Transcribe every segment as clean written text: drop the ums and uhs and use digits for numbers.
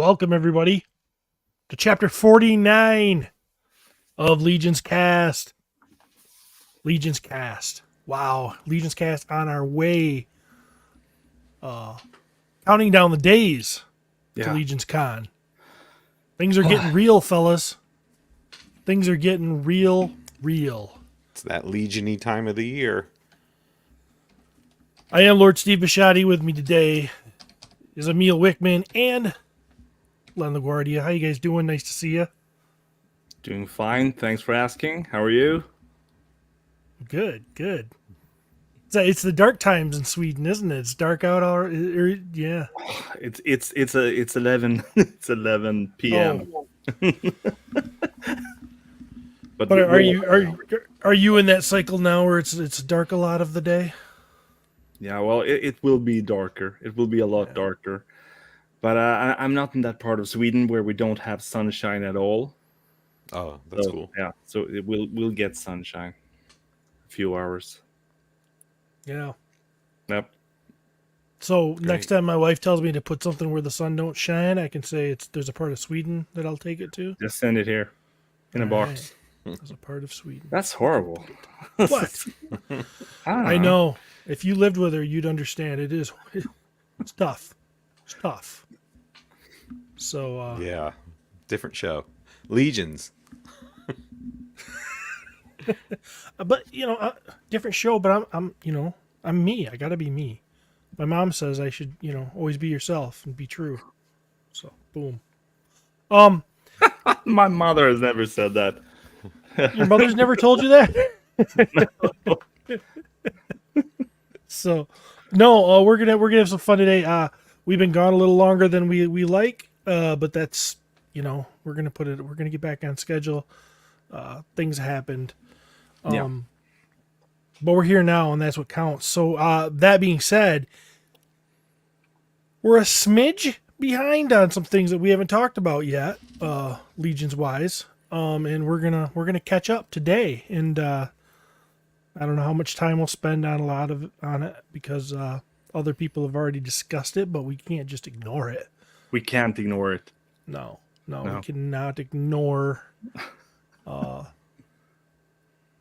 Welcome, everybody, to chapter 49 of LegionsCast. LegionsCast. Wow. LegionsCast on our way. Counting down the days to LegionsCon. Things are getting real, fellas. Things are getting real. It's that Legion-y time of the year. I am Lord Steve Bisciotti. With me today is Emil Wickman and Len LaGuardia. How you guys doing? Nice to see you. Doing fine. Thanks for asking. How are you? Good. It's the dark times in Sweden, isn't it? It's dark out already. Yeah. It's 11 it's 11 p.m. Oh. But But are you in that cycle now where it's dark a lot of the day? yeah, well, it will be darker. It will be a lot darker. But I'm not in that part of Sweden where we don't have sunshine at all. Oh, that's cool. Yeah, so we'll get sunshine. A few hours. Yeah. Yep. So Great. next time my wife tells me to put something where the sun don't shine, I can say there's a part of Sweden that I'll take it to. Just send it here in a All box. right. There's a part of Sweden. That's horrible. What? I know. If you lived with her, you'd understand. It's tough. It's tough. So Yeah, different show. Legions. but different show. But I'm me. I gotta be me. My mom says I should always be yourself and be true. So boom. My mother has never said that. Your mother's never told you that? So, no, we're gonna have some fun today. We've been gone a little longer than we like, but that's we're gonna get back on schedule. Things happened, Yeah. but we're here now, and that's what counts. So, that being said, we're a smidge behind on some things that we haven't talked about yet, Legions wise. And we're gonna catch up today, and I don't know how much time we'll spend on it because other people have already discussed it, but we can't just ignore it. We can't ignore it. No, we cannot ignore.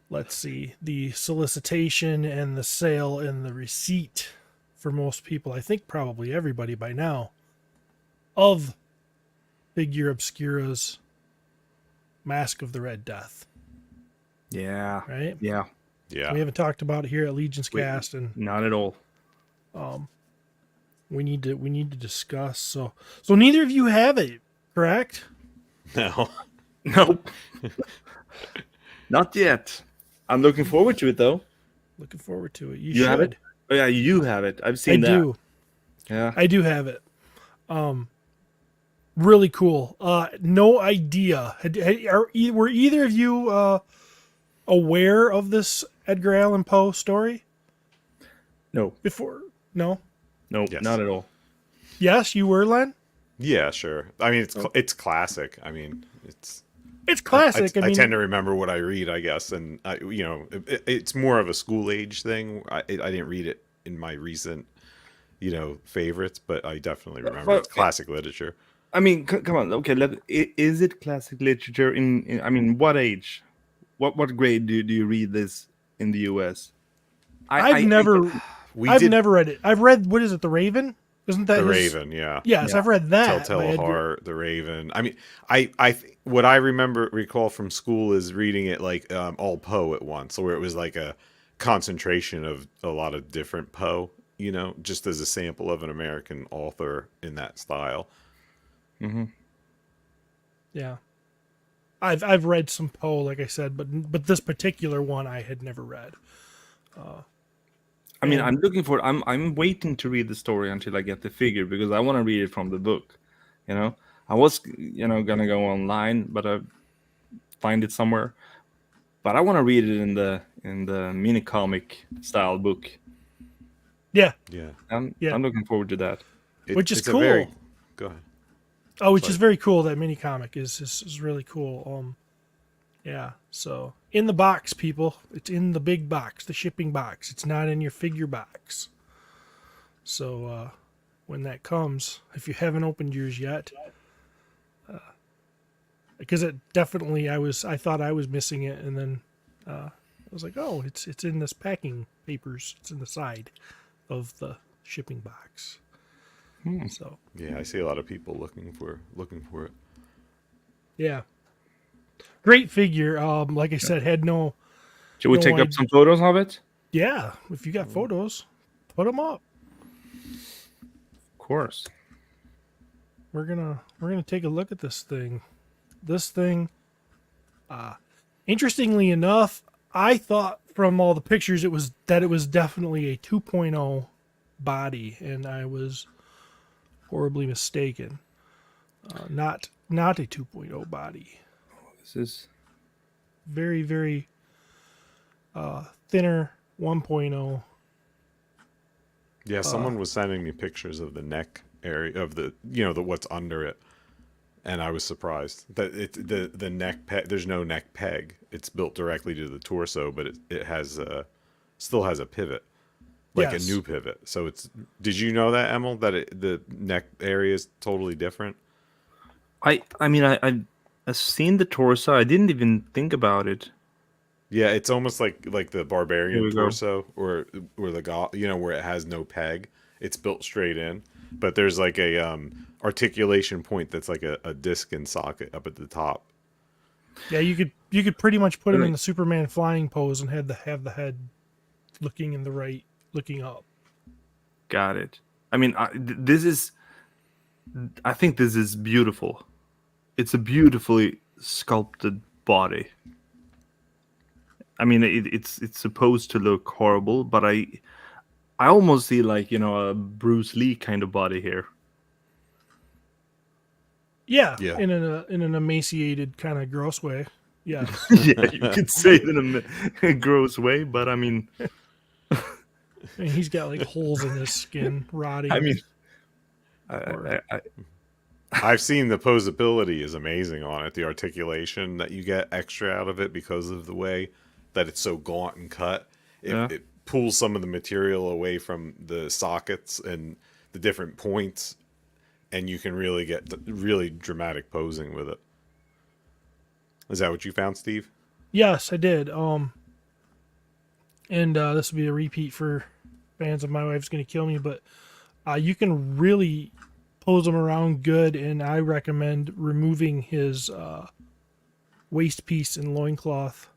Let's see, the solicitation and the sale and the receipt for most people. I think probably everybody by now of Figura Obscura's Mask of the Red Death. Yeah. Right? Yeah. Yeah. We haven't talked about it here at LegionsCast, and Not at all. we need to discuss. So neither of you have it, correct? No. Nope. Not yet. I'm looking forward to it though. Looking forward to it. You You have should. it? Oh yeah, you have it. I've I seen that. do. Yeah. I do have it. Really cool. No idea. Were either of you aware of this Edgar Allan Poe story No. before? No. Nope. Yes. Not at all. Yes, you were, Len. Yeah, sure. I mean, it's classic. I mean, it's classic. I tend to remember what I read, I guess, and it's more of a school age thing. I didn't read it in my recent, favorites, but I definitely remember it's classic literature. I mean, come on. Okay, is it classic literature in I mean, what age? What grade do you read this in the US? I've never read it. I've read, what is it, The Raven? Isn't that The his... Raven, yeah. Yes, I've read that. Telltale by Edgar. Heart, The Raven. I mean, what I recall from school is reading it like all Poe at once, where it was like a concentration of a lot of different Poe, just as a sample of an American author in that style. Mm-hmm. Yeah. I've read some Poe, like I said, but this particular one I had never read. I mean, I'm looking for. I'm waiting to read the story until I get the figure because I want to read it from the book. I was gonna go online, but I find it somewhere. But I want to read it in the mini comic style book. Yeah. Yeah. I'm looking forward to that. Which is it's cool. Go ahead. Oh, which is very cool. That mini comic is really cool. Yeah. So in the box, people. It's in the big box, the shipping box. It's not in your figure box. So when that comes, if you haven't opened yours yet, because it definitely I thought I was missing it, and then I was like, oh, it's in this packing papers. It's in the side of the shipping box. So Yeah, I see a lot of people looking for it. yeah, great figure. Like I said, had no Should we no take up idea. some photos of it? Yeah, if you got photos, put them up. Of course. We're gonna take a look at this thing. This thing, interestingly enough, I thought from all the pictures it was definitely a 2.0 body, and I was horribly mistaken. Not a 2.0 body. This is Very very thinner 1.0. Yeah, someone was sending me pictures of the neck area of the the what's under it, and I was surprised that the neck peg. There's no neck peg. It's built directly to the torso, but it has still has a pivot, like Yes. a new pivot. So it's. Did you know that, Emil, that the neck area is totally different? I mean I've seen the torso. I didn't even think about it. Yeah, it's almost like the Here barbarian we go. torso, or the where it has no peg. It's built straight in, but there's like a articulation point that's like a disc and socket up at the top. Yeah, you could pretty much put him in Really? the Superman flying pose and have the head looking in the right, looking up. Got it. I mean, this is. I think this is beautiful. It's a beautifully sculpted body. I mean, it's supposed to look horrible, but I almost see like a Bruce Lee kind of body here. Yeah, Yeah. in an emaciated kind of gross way. Yeah. Yeah, you could say it in a gross way, but I mean, And he's got like holes in his skin, rotting. I mean, Or- I I've seen the posability is amazing on it. The articulation that you get extra out of it because of the way that it's so gaunt and cut. Yeah. It pulls some of the material away from the sockets and the different points, and you can really get really dramatic posing with it. Is that what you found, Steve? yes, I did. And this will be a repeat for fans of My Wife's Gonna Kill Me, but you can really pose him around good, and I recommend removing his waist piece and loincloth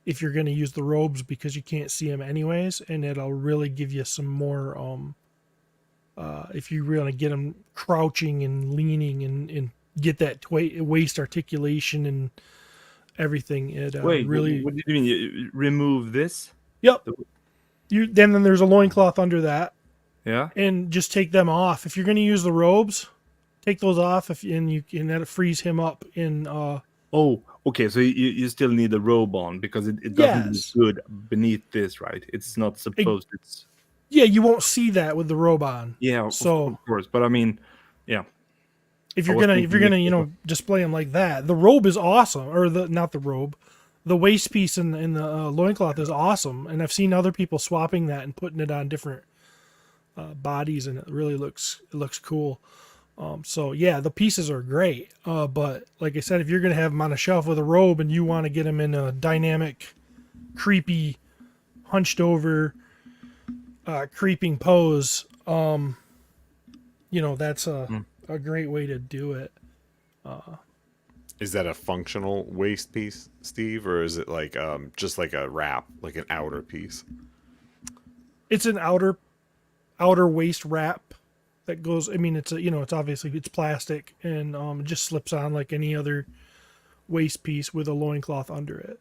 if you're going to use the robes, because you can't see him anyways, and it'll really give you some more if you really get him crouching and leaning and get that waist articulation and everything. It wait. really What do you mean? You remove this? Yep. Then there's a loincloth under that, Yeah. and just take them off. If you're going to use the robes, take those off. And that frees him up in. Oh, okay. So you still need the robe on because it doesn't Yes. look good beneath this, right? It's not supposed. It's Yeah, you won't see that with the robe on. yeah. So of course, but I mean, yeah. if I you're was gonna thinking display them like that, the robe is awesome, or not the robe, the waist piece and the loincloth is awesome, and I've seen other people swapping that and putting it on different bodies, and it really looks cool. So yeah, the pieces are great, but like I said, if you're gonna have them on a shelf with a robe and you want to get them in a dynamic, creepy, hunched over, creeping pose, that's a great way to do it. Is that a functional waist piece, Steve, or is it like just like a wrap, like an outer piece? It's an outer waist wrap that goes. I mean, it's obviously it's plastic, and it just slips on like any other waist piece with a loincloth under it.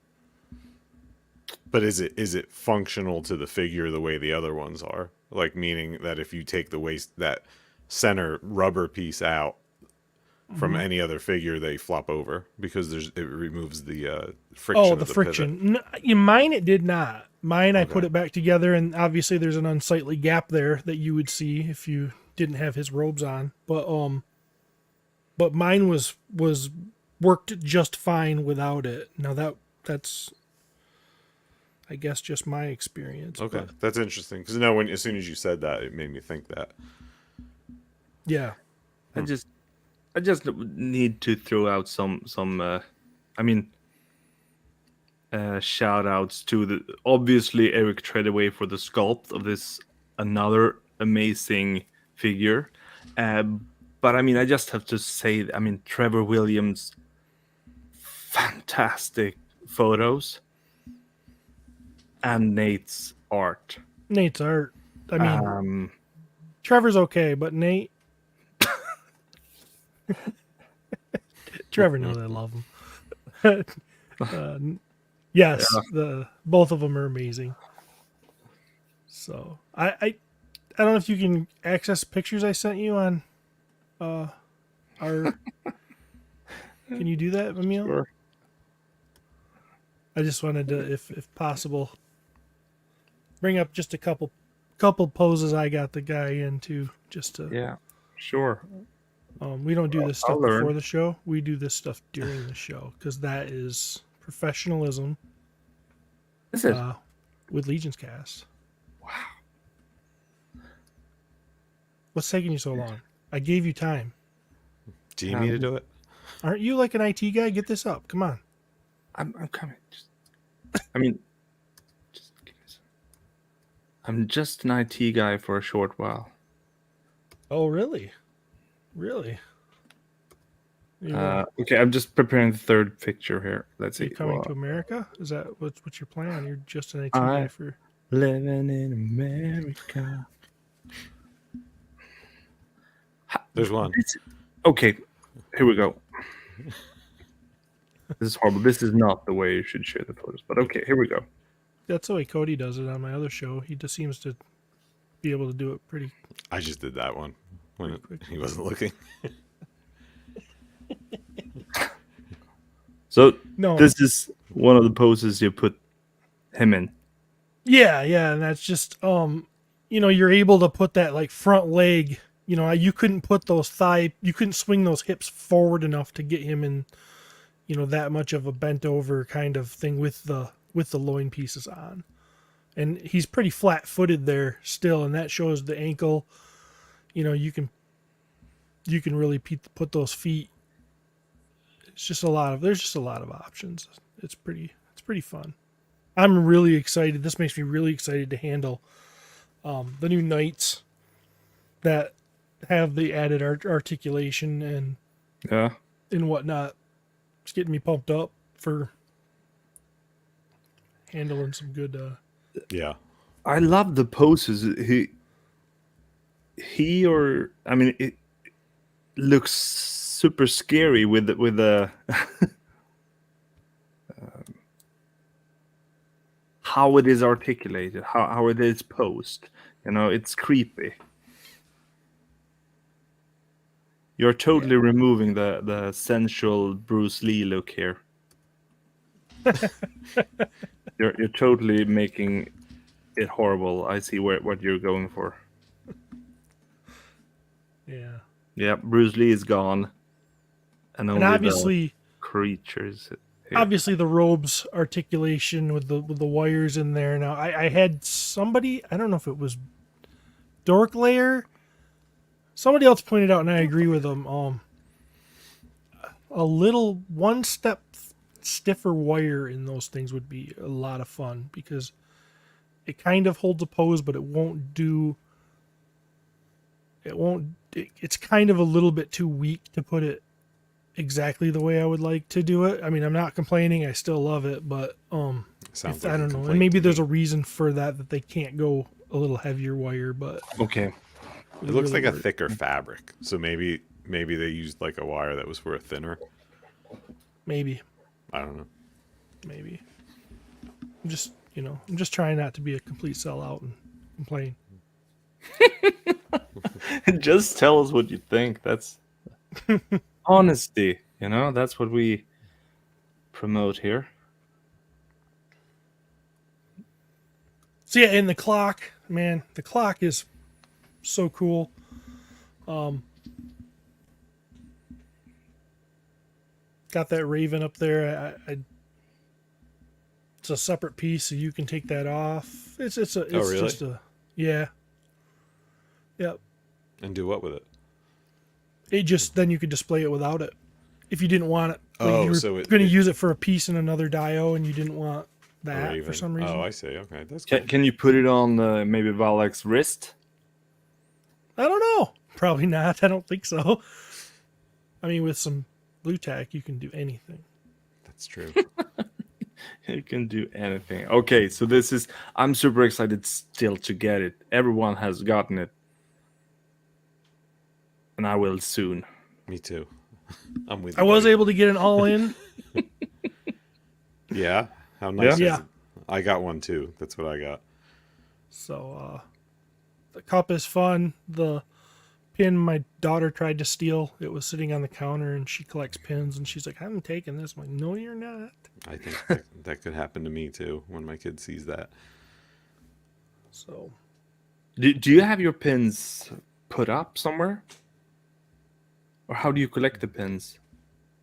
But is it functional to the figure the way the other ones are? Like, meaning that if you take the waist, that center rubber piece out from any other figure, they flop over because it removes the friction. Oh, of the pivot. friction. Mine it did not. Mine I put Okay. it back together, and obviously there's an unsightly gap there that you would see if you didn't have his robes on. But mine was worked just fine without it. Now that's I guess just my experience. Okay, but that's interesting because no, as soon as you said that, it made me think that. yeah. I I just need to throw out some I mean, shout outs to the obviously Eric Treadaway for the sculpt of this another amazing figure. Uh, but I mean, I just have to say, I mean, Trevor Williams, fantastic photos, and Nate's art. Nate's art. I mean, Um, Trevor's okay, but Nate. Trevor knows I love him. Yes, the both of them are amazing. So I don't know if you can access pictures I sent you on our. Can you do that, Emil? sure. I just wanted to, if possible, bring up just a couple poses I got the guy into, just to. Yeah, sure. We don't do this stuff I'll learn. before the show. We do this stuff during the show because that is professionalism Is it? with LegionsCast. Wow. What's taking you so long? I gave you time. Do you need me to do it? Aren't you like an IT guy? Get this up. Come on. I'm coming. I mean, just give me some. I'm just an IT guy for a short while. Oh, really? Really? You're, Okay, I'm just preparing the third picture here. Let's you see. coming Well, to America? Is that what's your plan? You're just an IT I- guy for. living in America. There's one. Okay, here we go. This is horrible. This is not the way you should share the photos. But okay, here we go. That's the way Cody does it on my other show. He just seems to be able to do it pretty. I just did that one when Quick. he wasn't looking. So No. this is one of the poses you put him in. Yeah, and that's just you're able to put that like front leg. You couldn't put you couldn't swing those hips forward enough to get him in, that much of a bent over kind of thing with the loin pieces on. And he's pretty flat-footed there still, and that shows the ankle. You can really put those feet. There's just a lot of options. It's pretty fun. I'm really excited. This makes me really excited to handle the new knights that have the added articulation Yeah. and whatnot. It's getting me pumped up for handling some good. Yeah. I love the poses. It looks super scary with the how it is articulated, how it is posed. It's creepy. You're totally removing the sensual Bruce Lee look here. You're totally making it horrible. I see what you're going for. Yeah. Yeah, Bruce Lee is gone, and only obviously, the creatures. Here. obviously, the robes articulation with the wires in there. Now, I had somebody. I don't know if it was Dork Layer. Somebody else pointed out, and I agree with them. A little one step stiffer wire in those things would be a lot of fun because it kind of holds a pose, but it won't do. It's kind of a little bit too weak to put it exactly the way I would like to do it. I mean, I'm not complaining. I still love it, but Sounds I like a don't know. complaint And maybe to there's me. a reason for that they can't go a little heavier wire, but Okay. It looks really like a work. thicker fabric, so maybe they used like a wire that was for a thinner. Maybe. I don't know. Maybe. I'm just trying not to be a complete sellout and complain. Just tell us what you think. That's honesty. That's what we promote here. So yeah, and the clock, man, the clock is so cool. Got that raven up there. It's a separate piece, so you can take that off. It's really? just yeah. Yep. And do what with it? It just then you could display it without it if you didn't want it. Like if you were so going to use it for a piece in another dio and you didn't want that Raven. for some reason. Oh, I see. Okay, that's cool. Can you put it on maybe Valak's wrist? I don't know. Probably not. I don't think so. I mean, with some blue tack, you can do anything. That's true. You can do anything. Okay, so I'm super excited still to get it. Everyone has gotten it. And I will soon. Me too. I'm with you. I was buddy. able to get an all-in. Yeah? How nice Yeah. is it? I got one too. That's what I got. So the cup is fun. The pin my daughter tried to steal, it was sitting on the counter, and she collects pins, and she's like, I'm taking this. I'm like, no, you're not. I think that could happen to me too when my kid sees that. So Do you have your pins put up somewhere? Or how do you collect the pins?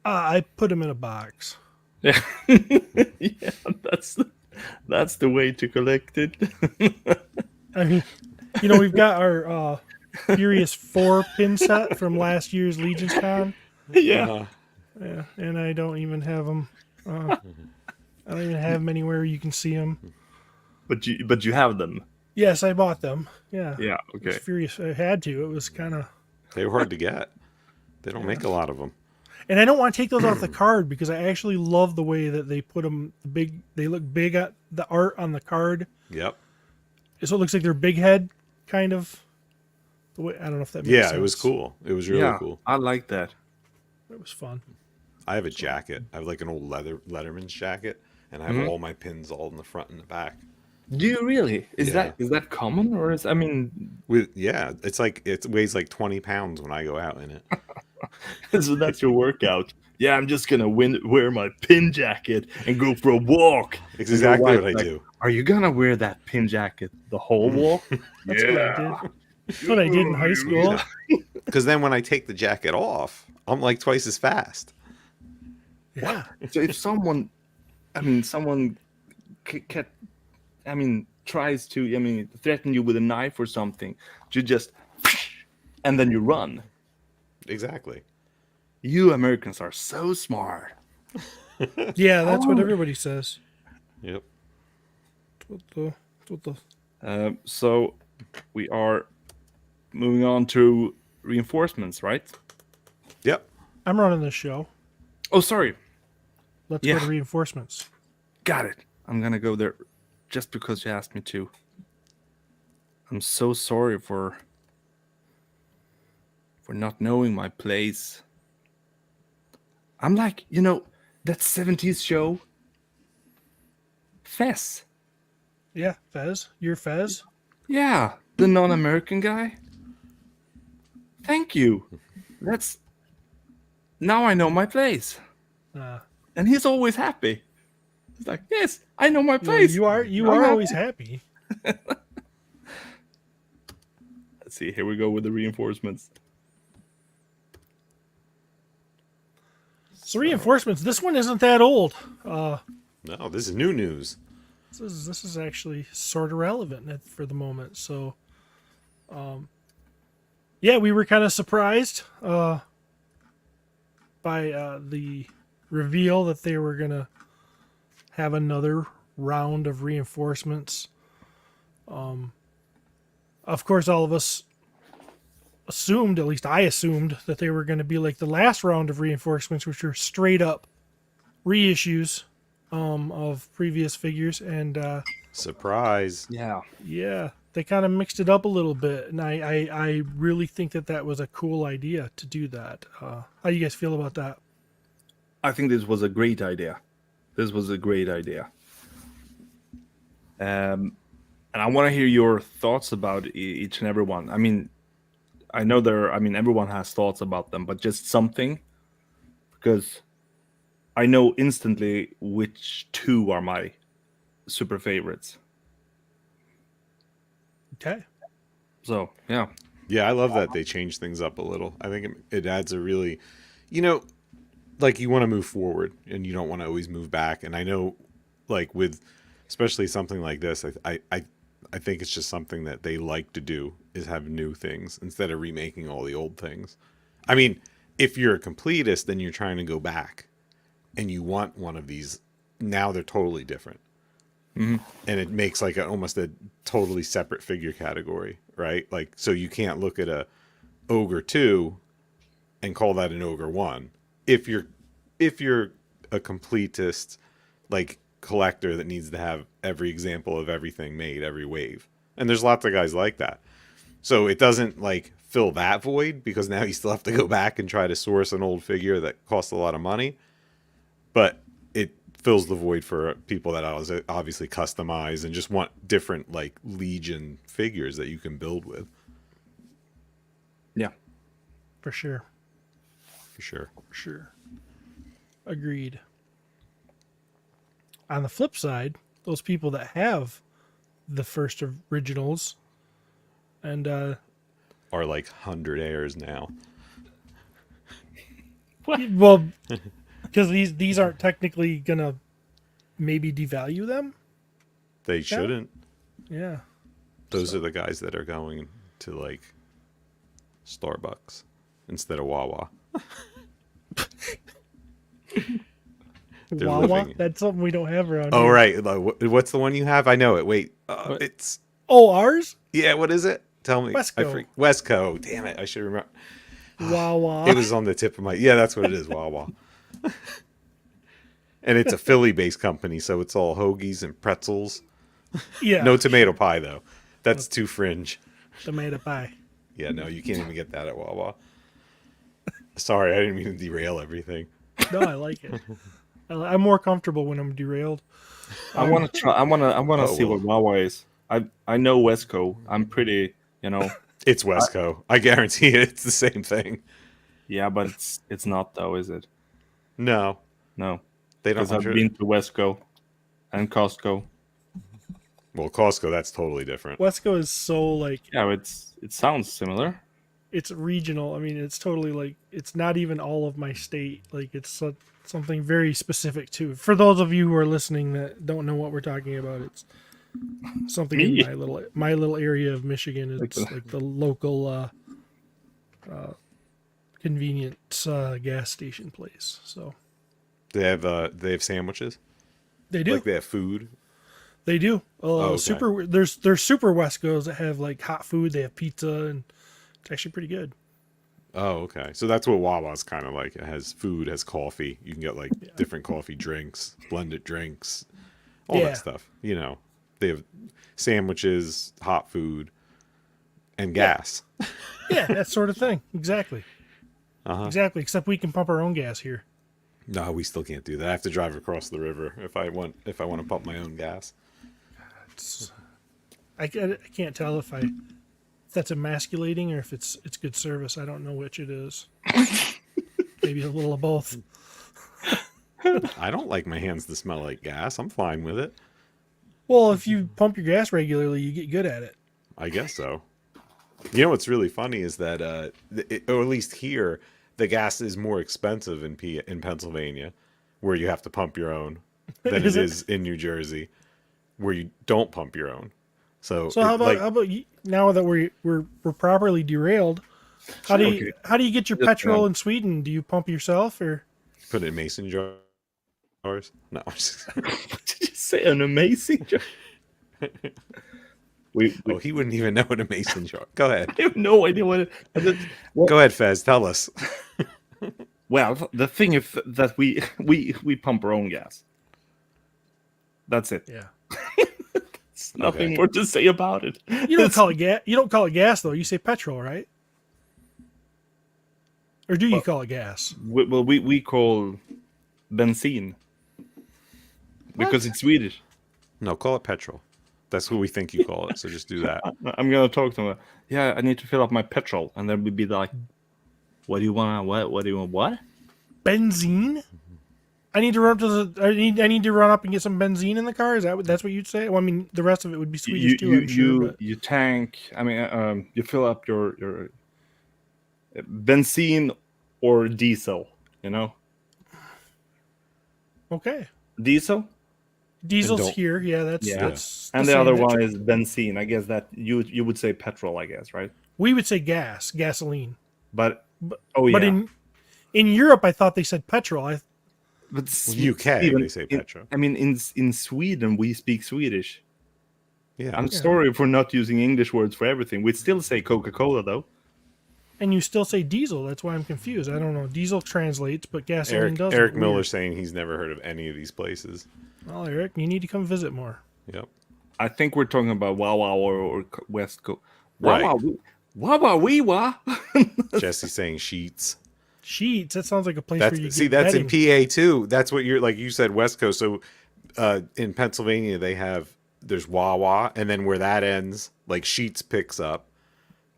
I put them in a box. Yeah, yeah, that's the way to collect it. I mean, we've got our Furious 4 pin set from last year's LegionsCon. Yeah. Yeah, and I don't even have them. I don't even have them anywhere you can see them. But you have them. Yes, I bought them. Yeah. Yeah. It Okay. was Furious. I had to. It was kind of. They were hard to get. They don't make a lot of them. And I don't want to take those off the card because I actually love the way that they put them big. They look big at the art on the card. Yep. So it looks like they're big head, kind of. The way I don't know if that makes sense. Yeah, it was cool. It was really cool. I like that. It was fun. I have a jacket. I have like an old Letterman's jacket, and I have all my pins all in the front and the back. Do you really? Is Yeah. that common, or is It's like it weighs like 20 pounds when I go out in it. so that's your workout? Yeah, I'm just gonna wear my pin jacket and go for a walk. It's exactly Your what I wife's do. Are you gonna wear that pin jacket the whole walk? That's what I did. That's what I did in high school. Because then when I take the jacket off, I'm like twice as fast. Yeah. So if someone tries to, threaten you with a knife or something, you just, and then you run. Exactly. You Americans are so smart. Yeah, that's what everybody says. Yep. That's what the So we are moving on to reinforcements, right? Yep. I'm running this show. Oh, sorry. Let's Yeah. go to reinforcements. Got it. I'm gonna go there just because you asked me to. I'm so sorry for not knowing my place. I'm like, that 70s show, Fez. Yeah, Fez. You're Fez. Yeah, the non-American guy. Thank you. Now I know my place. And he's always happy. He's like, yes, I know my place. You are happy. always happy. Let's see. Here we go with the reinforcements. So reinforcements. This one isn't that old. No, this is new news. This is actually sort of relevant for the moment. So, yeah, we were kind of surprised by the reveal that they were gonna have another round of reinforcements. Of course, all of us assumed, at least I assumed, that they were going to be like the last round of reinforcements, which are straight up reissues of previous figures. And Surprise. Yeah. yeah, they kind of mixed it up a little bit. And I really think that was a cool idea to do that. How do you guys feel about that? I think this was a great idea. And I want to hear your thoughts about each and every one. I mean, I know everyone has thoughts about them, but just something, because I know instantly which two are my super favorites. Okay. So, yeah. Yeah, I love that they changed things up a little. I think it adds a really, like you want to move forward and you don't want to always move back. And I know, like with especially something like this, I think it's just something that they like to do is have new things instead of remaking all the old things. I mean, if you're a completist, then you're trying to go back and you want one of these. Now they're totally different. And it makes like almost a totally separate figure category, right? Like, so you can't look at a Ogre 2 and call that an Ogre 1. If you're a completist, like, collector that needs to have every example of everything made, every wave. And there's lots of guys like that. So it doesn't like fill that void, because now you still have to go back and try to source an old figure that costs a lot of money. But it fills the void for people that obviously customize and just want different like Legion figures that you can build with. Yeah. For sure. For sure. For sure. Agreed. On the flip side, those people that have the first originals and Are like 100 heirs now. well, because these aren't technically gonna maybe devalue them. They shouldn't. Yeah. Those are the guys that are going to like Starbucks instead of Wawa. They're Wawa? living- That's something we don't have around Oh, here. right. What's the one you have? I know it. Wait. It's... Oh, ours? Yeah, what is it? Tell me. Wesco. Wesco. Damn it. I should remember. Wawa. It was on the tip of my... Yeah, that's what it is. Wawa. And it's a Philly-based company, so it's all hoagies and pretzels. Yeah. No tomato pie, though. That's too fringe. Tomato pie. Yeah, no, you can't even get that at Wawa. Sorry, I didn't mean to derail everything. No, I like it. I'm more comfortable when I'm derailed. I want to try. I want to see well. what Wawa is. I know Wesco. I'm pretty, you know. It's Wesco. I guarantee it. It's the same thing. Yeah, but it's not though, is it? No, No, they don't. because I've been to Wesco and Costco. Well, Costco, that's totally different. Wesco is so like Yeah, it sounds similar. it's regional. I mean, it's totally like it's not even all of my state. Like it's something very specific too. For those of you who are listening that don't know what we're talking about, it's something Me? in my little area of Michigan. It's like the local convenience gas station place. So They have sandwiches. they do. Like they have food. They do. okay. Super. There's super Wescos that have like hot food. They have pizza, and it's actually pretty good. Oh, okay. So that's what Wawa's kind of like. It has food, has coffee. You can get like different coffee drinks, blended drinks, all Yeah. that stuff. You know, they have sandwiches, hot food, and gas. Yeah, that sort of thing. Exactly. Uh-huh. Exactly. Except we can pump our own gas here. No, we still can't do that. I have to drive across the river if I want to pump my own gas. I can't tell if that's emasculating or if it's good service. I don't know which it is. Maybe a little of both. I don't like my hands to smell like gas. I'm fine with it. Well, if you pump your gas regularly, you get good at it. I guess so. You know what's really funny is that, or at least here, the gas is more expensive in Pennsylvania, where you have to pump your own, than Is it it? is in New Jersey, where you don't pump your own. So How about you, now that we're properly derailed? How do you get your Just, petrol in Sweden? Do you pump yourself or? put it in mason jars? No. I'm just- Did you say an amazing job? we oh, he wouldn't even know what a mason jar. Go ahead. I have no idea what it is. Go ahead, Fez. Tell us. Well, the thing is that we pump our own gas. That's it. Yeah. There's nothing Okay. more to say about it. You don't call it gas. You don't call it gas though. You say petrol, right? Or do you call it gas? We call benzene because it's Swedish. No, call it petrol. That's what we think you call it. So just do that. I'm gonna talk to him. Yeah, I need to fill up my petrol, and then we'd be like, "What do you want? What do you want? What?" Benzene? I need to run up to the. I need to run up and get some benzene in the car. Is that's what you'd say? Well, I mean, the rest of it would be Swedish too. I'm sure. But... you tank. I mean, you fill up your benzene or diesel. You know, Okay. diesel. Diesel's don't- here. Yeah, that's Yeah. that's. And the same. other That's- one is benzene. I guess that you would say petrol. I guess, right? We would say gas, gasoline. But Oh But yeah, in Europe, I thought they said petrol. but UK, they say Petro. I mean, in Sweden we speak Swedish. Yeah. I'm sorry for not using English words for everything. We still say Coca-Cola though. And you still say diesel. That's why I'm confused. I don't know. Diesel translates, but gasoline doesn't. Eric Miller Weird. saying he's never heard of any of these places. Well, Eric, you need to come visit more. Yep. I think we're talking about Wawa or West Coast. Right. Wawa wee wah. Jesse saying sheets. Sheets. That sounds like a place That's where you see, get that's bedding. in PA too. That's what you're like. You said West Coast. So in Pennsylvania, there's Wawa, and then where that ends, like Sheets picks up.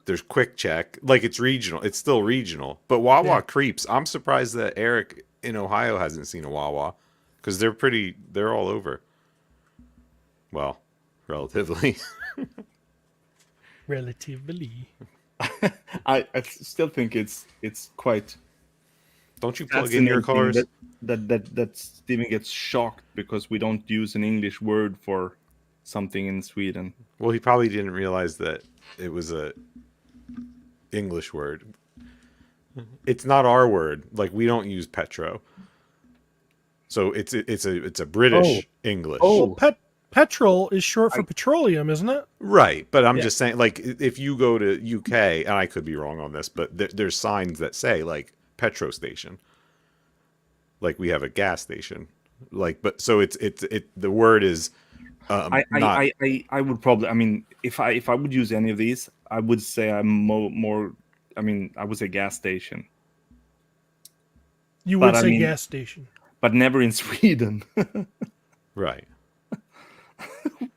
There's Quick Check. Like it's regional. It's still regional, but Wawa Yeah. creeps. I'm surprised that Eric in Ohio hasn't seen a Wawa because they're all over. Well, relatively. Relatively. I still think it's quite Don't you plug in your fascinating cars? that Steven gets shocked because we don't use an English word for something in Sweden. Well, he probably didn't realize that it was a English word. It's not our word. Like we don't use petro. So it's a British English. Oh. Well, petrol is short for petroleum, isn't it? Right, but I'm Yeah. just saying, like, if you go to UK, and I could be wrong on this, but there's signs that say like petro station, like we have a gas station, like, but so it's the word is not I would probably. I mean, if I would use any of these, I would say I'm more. I mean, I would say gas station, You But would I say mean- gas station. but never in Sweden. right.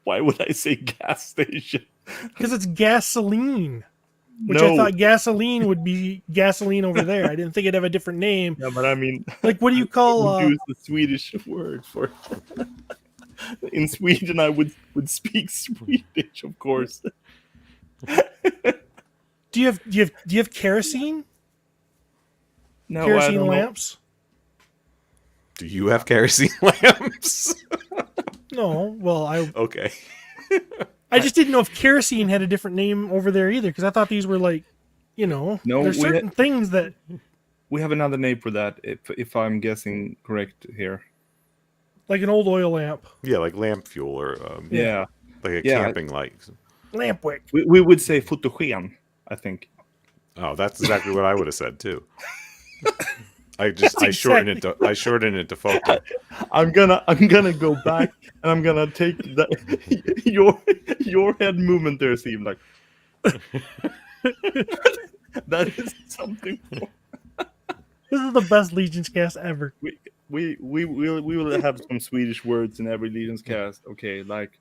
Why would I say gas station? Because it's gasoline. Which No. I thought gasoline would be gasoline over there. I didn't think it'd have a different name. Yeah, but I mean, Like, what do you I call... would use the Swedish word for. In Sweden, I would speak Swedish, of course. do you have kerosene? No, I Kerosene don't know. lamps? Do you have kerosene lamps? No. Well, Okay. I just didn't know if kerosene had a different name over there either, because I thought these were like, No, there's we certain things that... We have another name for that, if I'm guessing correct here. Like an old oil lamp. Yeah, like lamp fuel or Yeah, like a Yeah. camping light. Lamp wick. we would say fotogen, I think. Oh, that's exactly what I would have said too. I That's shortened it to photo. I'm gonna go back and I'm gonna take your head movement there, Steve. Like that is something. This is the best LegionsCast ever. We will have some Swedish words in every LegionsCast. Okay, like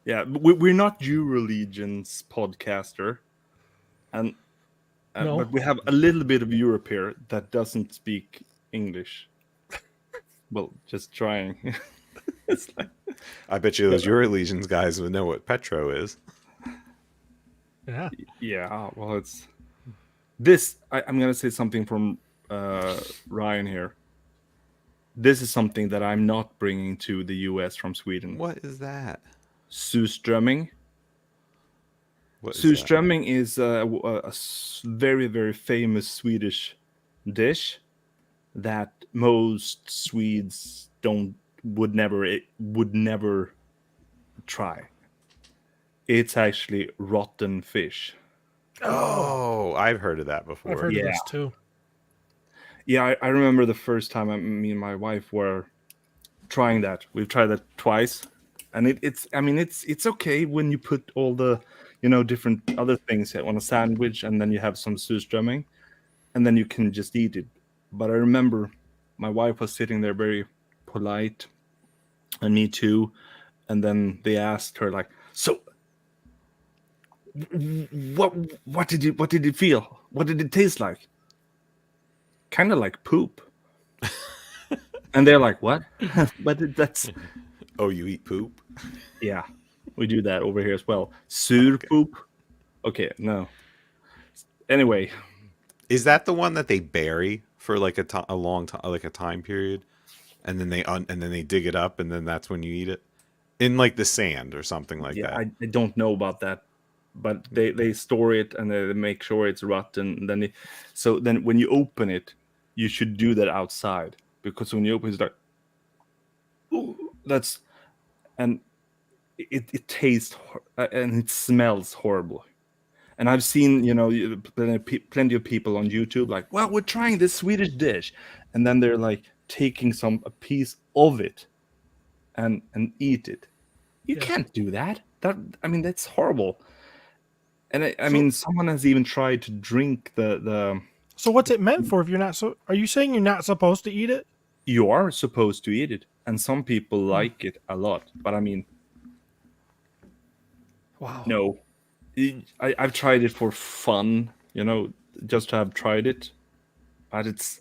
yeah, we're not Eurolegions podcaster, and No. but we have a little bit of Europe here that doesn't speak English. Well, just trying. It's like, I bet you those Legions guys would know what petro is. Yeah. yeah, well, it's this. I'm gonna say something from Ryan here. This is something that I'm not bringing to the US from Sweden. What is that? Surströmming. What is that? Surströmming is very, very famous Swedish dish that most Swedes would never try. It's actually rotten fish. Oh, I've heard of that before. I've heard Yeah. of this too. Yeah, I remember the first time me and my wife were trying that. We've tried that twice, and it's okay when you put all the different other things on a sandwich, and then you have some surströmming, and then you can just eat it. But I remember my wife was sitting there very polite, and me too, and then they asked her like, "So, what did it feel? What did it taste like?" Kind of like poop. And they're like, "What?" But that's Oh, you eat poop? yeah, we do that over here as well. Sur poop. Okay, no. Anyway, Is that the one that they bury for like a long time, like a time period, and then they dig it up, and then that's when you eat it in like the sand or something like yeah, that? I don't know about that. but they store it and they make sure it's rotten. And then when you open it, you should do that outside, because when you open it's like, ooh, that's and it tastes and it smells horrible. And I've seen, plenty of people on YouTube like, well, we're trying this Swedish dish, and then they're like taking a piece of it and eat it. You Yeah. can't do that. That's horrible. And I So- mean, someone has even tried to drink the. So what's it meant for if you're not are you saying you're not supposed to eat it? You are supposed to eat it, and some people like it a lot. But I mean, Wow. no, I've tried it for fun, just to have tried it. But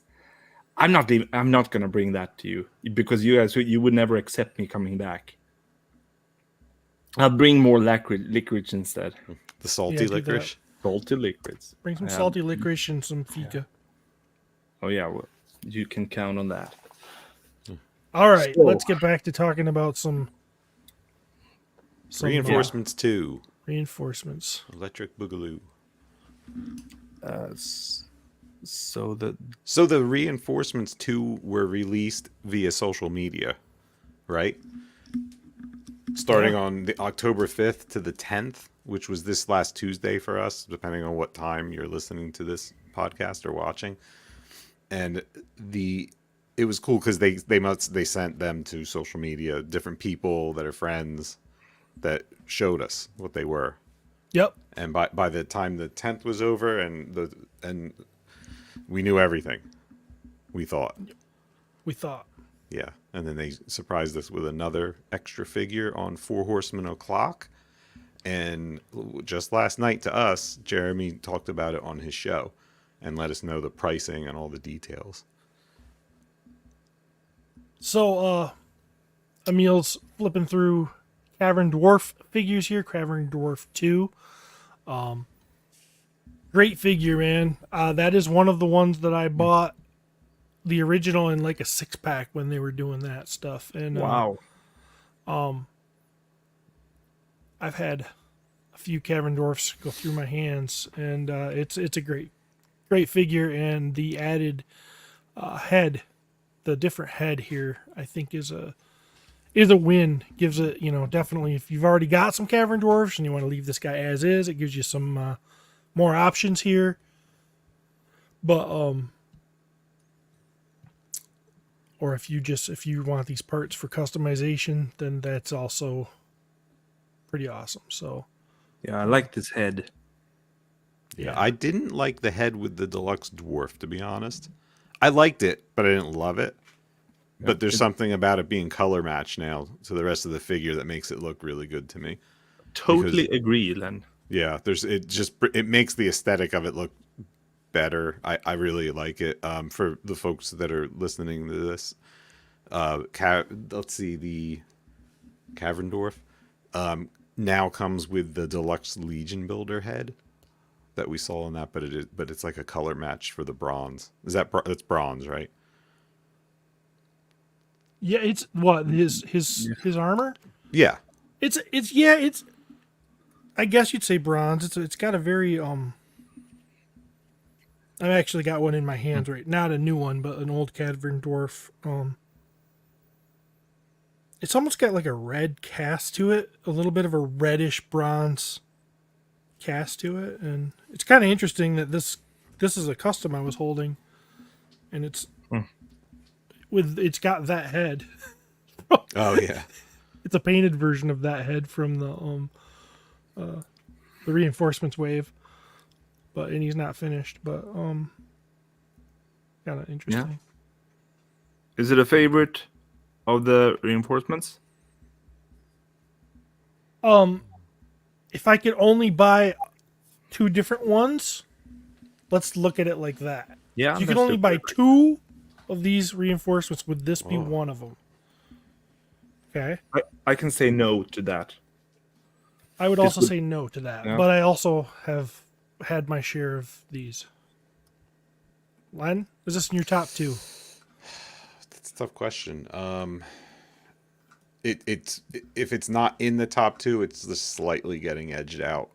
I'm not gonna bring that to you, because you would never accept me coming back. I'll bring more licorice instead. The salty Yeah, do that. licorice. Salty licorice. Bring some salty licorice and some fika. Oh yeah, well, you can count on that. All right, So- let's get back to talking about some Reinforcements 2. reinforcements. Electric Boogaloo. So the So the Reinforcements 2 were released via social media, right? Starting on the October 5th to the 10th, which was this last Tuesday for us, depending on what time you're listening to this podcast or watching. And it was cool because they sent them to social media, different people that are friends that showed us what they were. Yep. And by the time the 10th was over, and we knew everything, we thought. Yeah. And then they surprised us with another extra figure on 4 Horsemen O'Clock. And just last night to us, Jeremy talked about it on his show and let us know the pricing and all the details. So Emil's flipping through Cavern Dwarf figures here, Cavern Dwarf 2. Great figure, man. That is one of the ones that I bought the original in like a 6-pack when they were doing that stuff. And wow. I've had a few Cavern Dwarfs go through my hands, and it's a great figure. And the added head, the different head here, I think is a win. Gives it, definitely, if you've already got some Cavern Dwarfs and you want to leave this guy as is, it gives you some more options here. But or if you want these parts for customization, then that's also pretty awesome. So Yeah, I like this head. Yeah, I didn't like the head with the deluxe dwarf, to be honest. I liked it, but I didn't love it. But there's something about it being color matched now to the rest of the figure that makes it look really good to me. Totally agree, Len. Yeah, it makes the aesthetic of it look better. I really like it. For the folks that are listening to this, let's see, the Cavern Dwarf now comes with the deluxe Legion Builder head that we saw in that, but it's like a color match for the bronze. That's bronze, right? yeah, it's what his armor. Yeah. It's I guess you'd say bronze. It's got a very I've actually got one in my hands right, not a new one, but an old Cavern Dwarf. It's almost got like a red cast to it, a little bit of a reddish bronze cast to it, and it's kind of interesting that this is a custom I was holding, and it's got that head. Oh yeah. It's a painted version of that head from the reinforcements wave, and he's not finished, but kind of interesting. Is it a favorite of the reinforcements? If I could only buy 2 different ones, let's look at it like that. Yeah, You can only buy 2 of these reinforcements. Would this be one of them? Okay. I can say no to that. I would also say no to that, Yeah. but I also have had my share of these. Len, is this in your top 2? That's a tough question. It's if it's not in the top 2, it's just slightly getting edged out.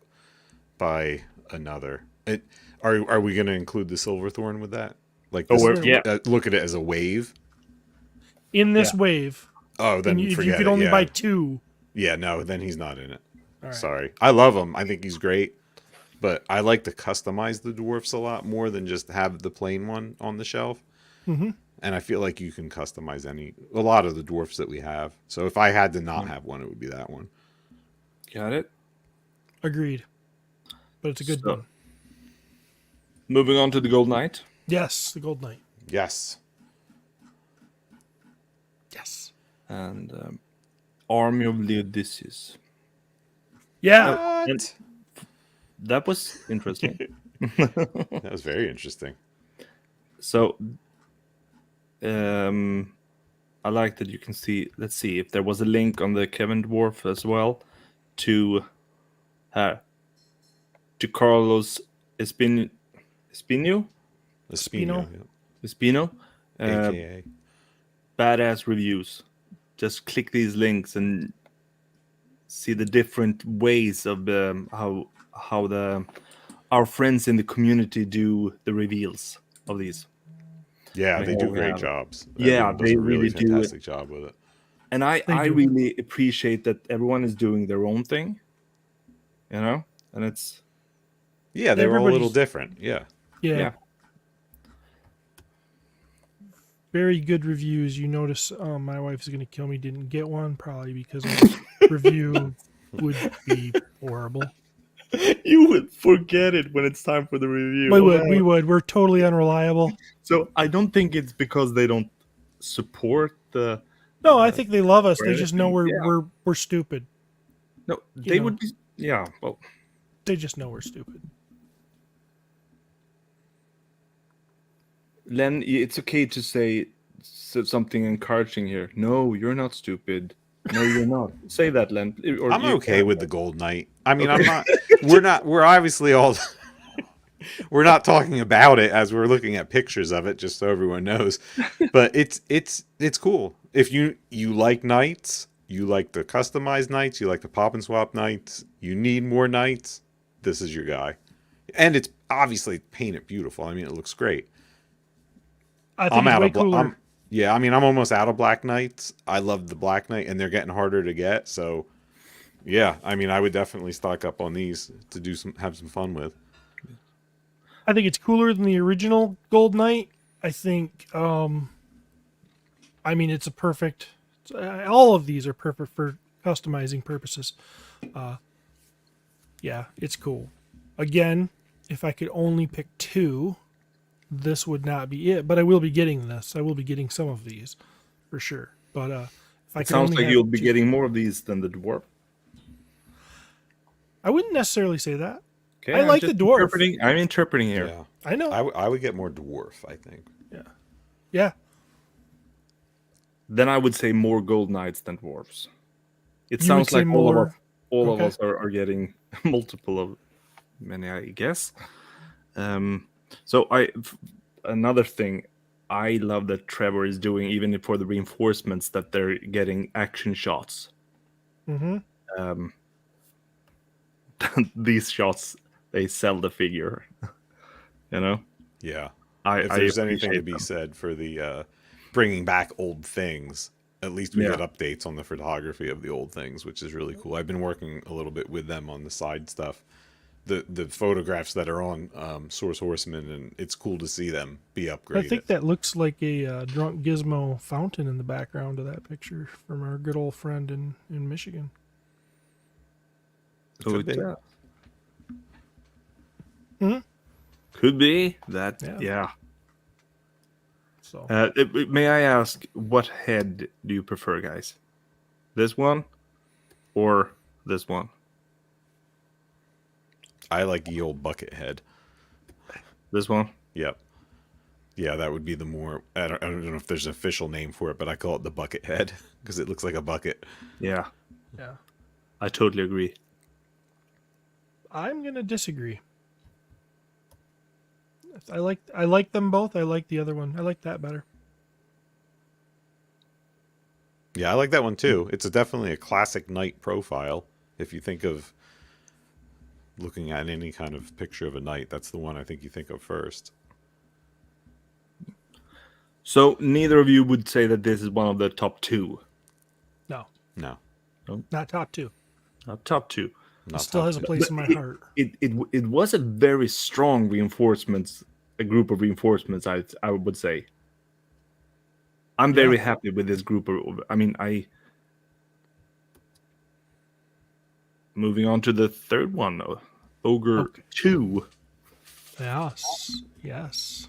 by another. Are we going to include the Silverthorn with that? Like Oh, this? yeah. Look at it as a wave. In this Yeah. wave, Oh, and then if you forget could it. only buy Yeah, 2. yeah. No, then he's not in it. All right. Sorry. I love him. I think he's great. But I like to customize the dwarfs a lot more than just have the plain one on the shelf. Mm-hmm. And I feel like you can customize a lot of the dwarfs that we have. So if I had to not have one, it would be that one. Got it. Agreed. But it's a good So- one. Moving on to the Gold Knight. Yes, the Gold Knight. Yes. Yes. And Army of the Odysseus. Yeah. And that was interesting. That was very interesting. So, I like that you can see. Let's see if there was a link on the Kevin Dwarf as well to Carlos Espino. Espino. Espino. Espino. AKA. Badass reviews. Just click these links and see the different ways of how our friends in the community do the reveals of these. Yeah, I they do know, great yeah. jobs. Yeah, Everyone does they a really really do it. fantastic job with it. And I do. really appreciate that everyone is doing their own thing, you know, and it's Yeah, they were all a little Everybody's- different. Yeah. Yeah. yeah. Very good reviews. You notice my wife's going to kill me. Didn't get one, probably because this review would be horrible. You would forget it when it's time for the review. We Oh, would. man. We would. We're totally unreliable. So I don't think it's because they don't support No, I think they love us. or They just know we're anything. we're stupid. No, they know. would be. Yeah, well, They just know we're stupid. Len, it's okay to say something encouraging here. No, you're not stupid. No, you're not. Say that, Len. Or I'm you okay can. with the Gold Knight. I mean, I'm not. We're obviously all. We're not talking about it as we're looking at pictures of it, just so everyone knows. But it's cool. If you like knights, you like the customized knights, you like the pop and swap knights, you need more knights, this is your guy. And it's obviously painted beautiful. I mean, it looks great. I think it's way cooler. Yeah, I mean, I'm almost out of Black Knights. I love the Black Knight, and they're getting harder to get. So, yeah, I mean, I would definitely stock up on these to have some fun with. I think it's cooler than the original Gold Knight. I think. I mean, it's a perfect. All of these are perfect for customizing purposes. Yeah, it's cool. Again, if I could only pick 2, this would not be it. But I will be getting this. I will be getting some of these, for sure. But if I It could sounds only like have you'll be 2 getting more of these than the dwarf. I wouldn't necessarily say that. Okay, I like the dwarf. I'm interpreting here. Yeah, I know. I would get more dwarf, I think. Yeah. Then I would say more gold knights than dwarves. It You sounds would say like all of more- us, all okay. of us are getting multiple of many, I guess. So another thing I love that Trevor is doing, even for the reinforcements, that they're getting action shots. Mm-hmm. These shots, they sell the figure. You know, Yeah. I If there's anything to appreciate be them. said for the bringing back old things, at least we Yeah. get updates on the photography of the old things, which is really cool. I've been working a little bit with them on the side stuff, the photographs that are on Source Horseman, and it's cool to see them be upgraded. I think that looks like a drunk gizmo fountain in the background of that picture from our good old friend in Michigan. Oh, Could be. yeah. Mhm. Could be that. Yeah. Yeah. So May I ask, what head do you prefer, guys? This one or this one? I like the old bucket head. This one? Yep. Yeah, that would be the more. I don't know if there's an official name for it, but I call it the bucket head because it looks like a bucket. Yeah, yeah, I totally agree. I'm gonna disagree. I like them both. I like the other one. I like that better. Yeah, I like that one too. It's definitely a classic knight profile. If you think of looking at any kind of picture of a knight, that's the one I think you think of first. So neither of you would say that this is one of the top 2. No, No, not top 2. Not top 2. It not still top has a two. place in my heart. It was a very strong reinforcements, a group of reinforcements. I would say. I'm very happy with this group of. I mean, moving on to the third one, Ogre 2. Yes.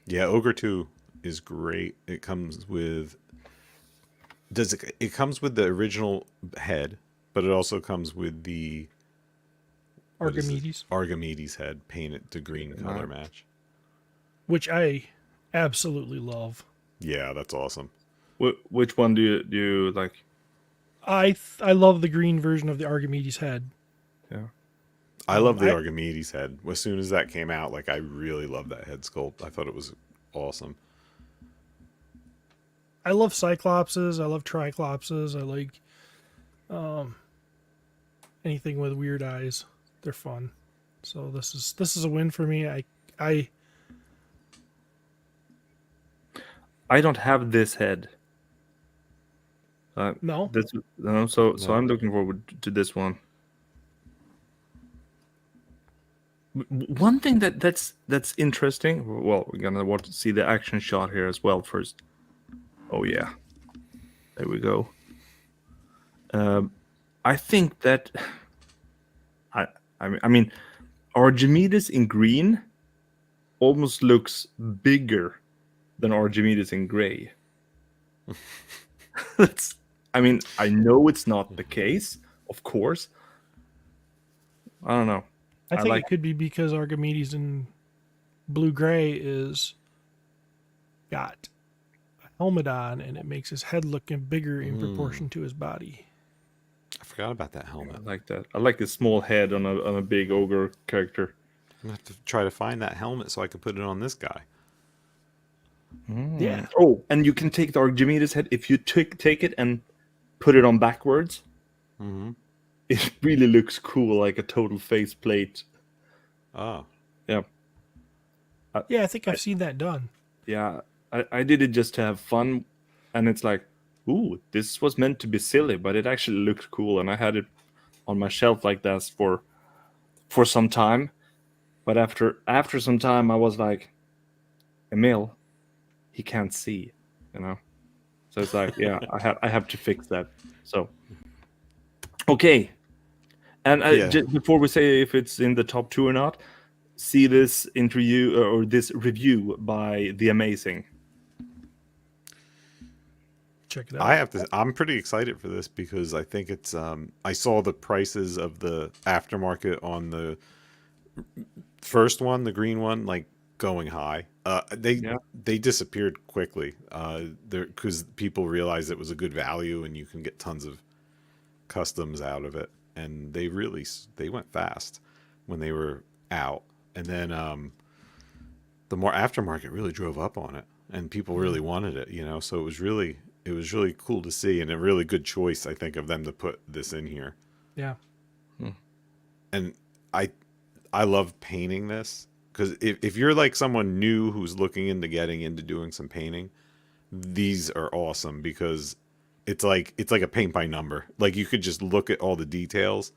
Yeah, Ogre 2 is great. It comes with it comes with the original head, but it also comes with the Archimedes, head painted to green color match. which I absolutely love. Yeah, that's awesome. Which one do you like? I love the green version of the Archimedes head. Yeah. I love the Archimedes head. As soon as that came out, like I really loved that head sculpt. I thought it was awesome. I love Cyclopses. I love Triclopses. I like anything with weird eyes. They're fun. So this is a win for me. I don't have this head. No. So I'm looking forward to this one. One thing that's interesting. Well, we're gonna want to see the action shot here as well first. Oh yeah, there we go. I think that I mean, Archimedes in green almost looks bigger than Archimedes in gray. That's. I mean, I know it's not the case, of course. I don't know. I think it could be because Archimedes in blue-gray is got a helmet on, and it makes his head look bigger in proportion to his body. I forgot about that helmet. I like that. I like the small head on a big ogre character. I'm gonna have to try to find that helmet so I can put it on this guy. Yeah. Oh, and you can take the Archimedes head if you take it and put it on backwards. Mm-hmm. It really looks cool, like a total faceplate. Oh. Yeah. Yeah, I think I've seen that done. Yeah, I did it just to have fun, and it's like, ooh, this was meant to be silly, but it actually looked cool, and I had it on my shelf like this for some time. But after some time, I was like, Emil, he can't see, you know. So it's like, yeah, I have to fix that. So, okay. And just before we say if it's in the top 2 or not, see this interview or this review by The Amazing. Check it out. I'm pretty excited for this because I think it's I saw the prices of the aftermarket on the first one, the green one, like going high. They disappeared quickly. Because people realized it was a good value and you can get tons of customs out of it. And they went fast when they were out. And then the more aftermarket really drove up on it, and people really wanted it, you know. So it was really cool to see, and a really good choice, I think, of them to put this in here. Yeah. And I love painting this because if you're like someone new who's looking into getting into doing some painting, these are awesome because it's like a paint by number. Like you could just look at all the details,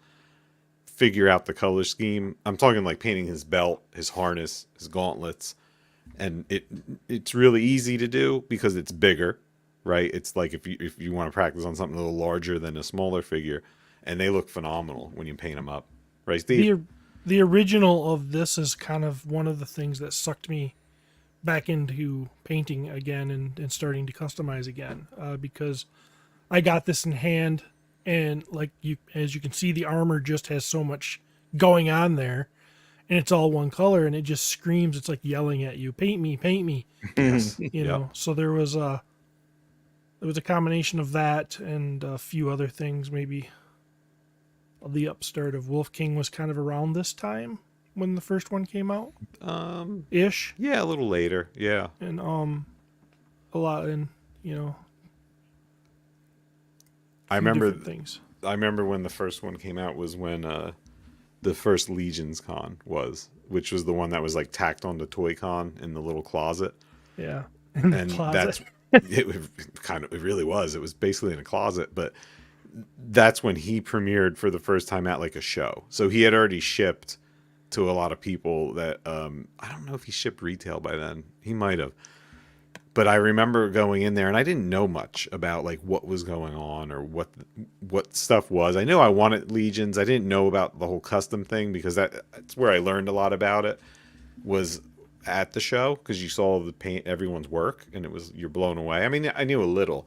figure out the color scheme. I'm talking like painting his belt, his harness, his gauntlets, and it's really easy to do because it's bigger, right? It's like if you want to practice on something a little larger than a smaller figure, and they look phenomenal when you paint them up, right, Steve? The original of this is kind of one of the things that sucked me back into painting again and starting to customize again, because I got this in hand, and as you can see, the armor just has so much going on there, and it's all one color, and it just screams. It's like yelling at you, paint me, Yes. you know. So there was a combination of that and a few other things. Maybe the upstart of Wolf King was kind of around this time when the first one came out, ish. Yeah, a little later. Yeah. And a lot, and you know, I remember things. I remember when the first one came out was when the first LegionsCon was, which was the one that was like tacked on the Toy Con in the little closet. Yeah, in the And closet. it really was. It was basically in a closet, but that's when he premiered for the first time at like a show. So he had already shipped to a lot of people that I don't know if he shipped retail by then. He might have. But I remember going in there and I didn't know much about like what was going on or what stuff was. I knew I wanted Legions. I didn't know about the whole custom thing because that's where I learned a lot about it was at the show because you saw the paint everyone's work and you're blown away. I mean, I knew a little,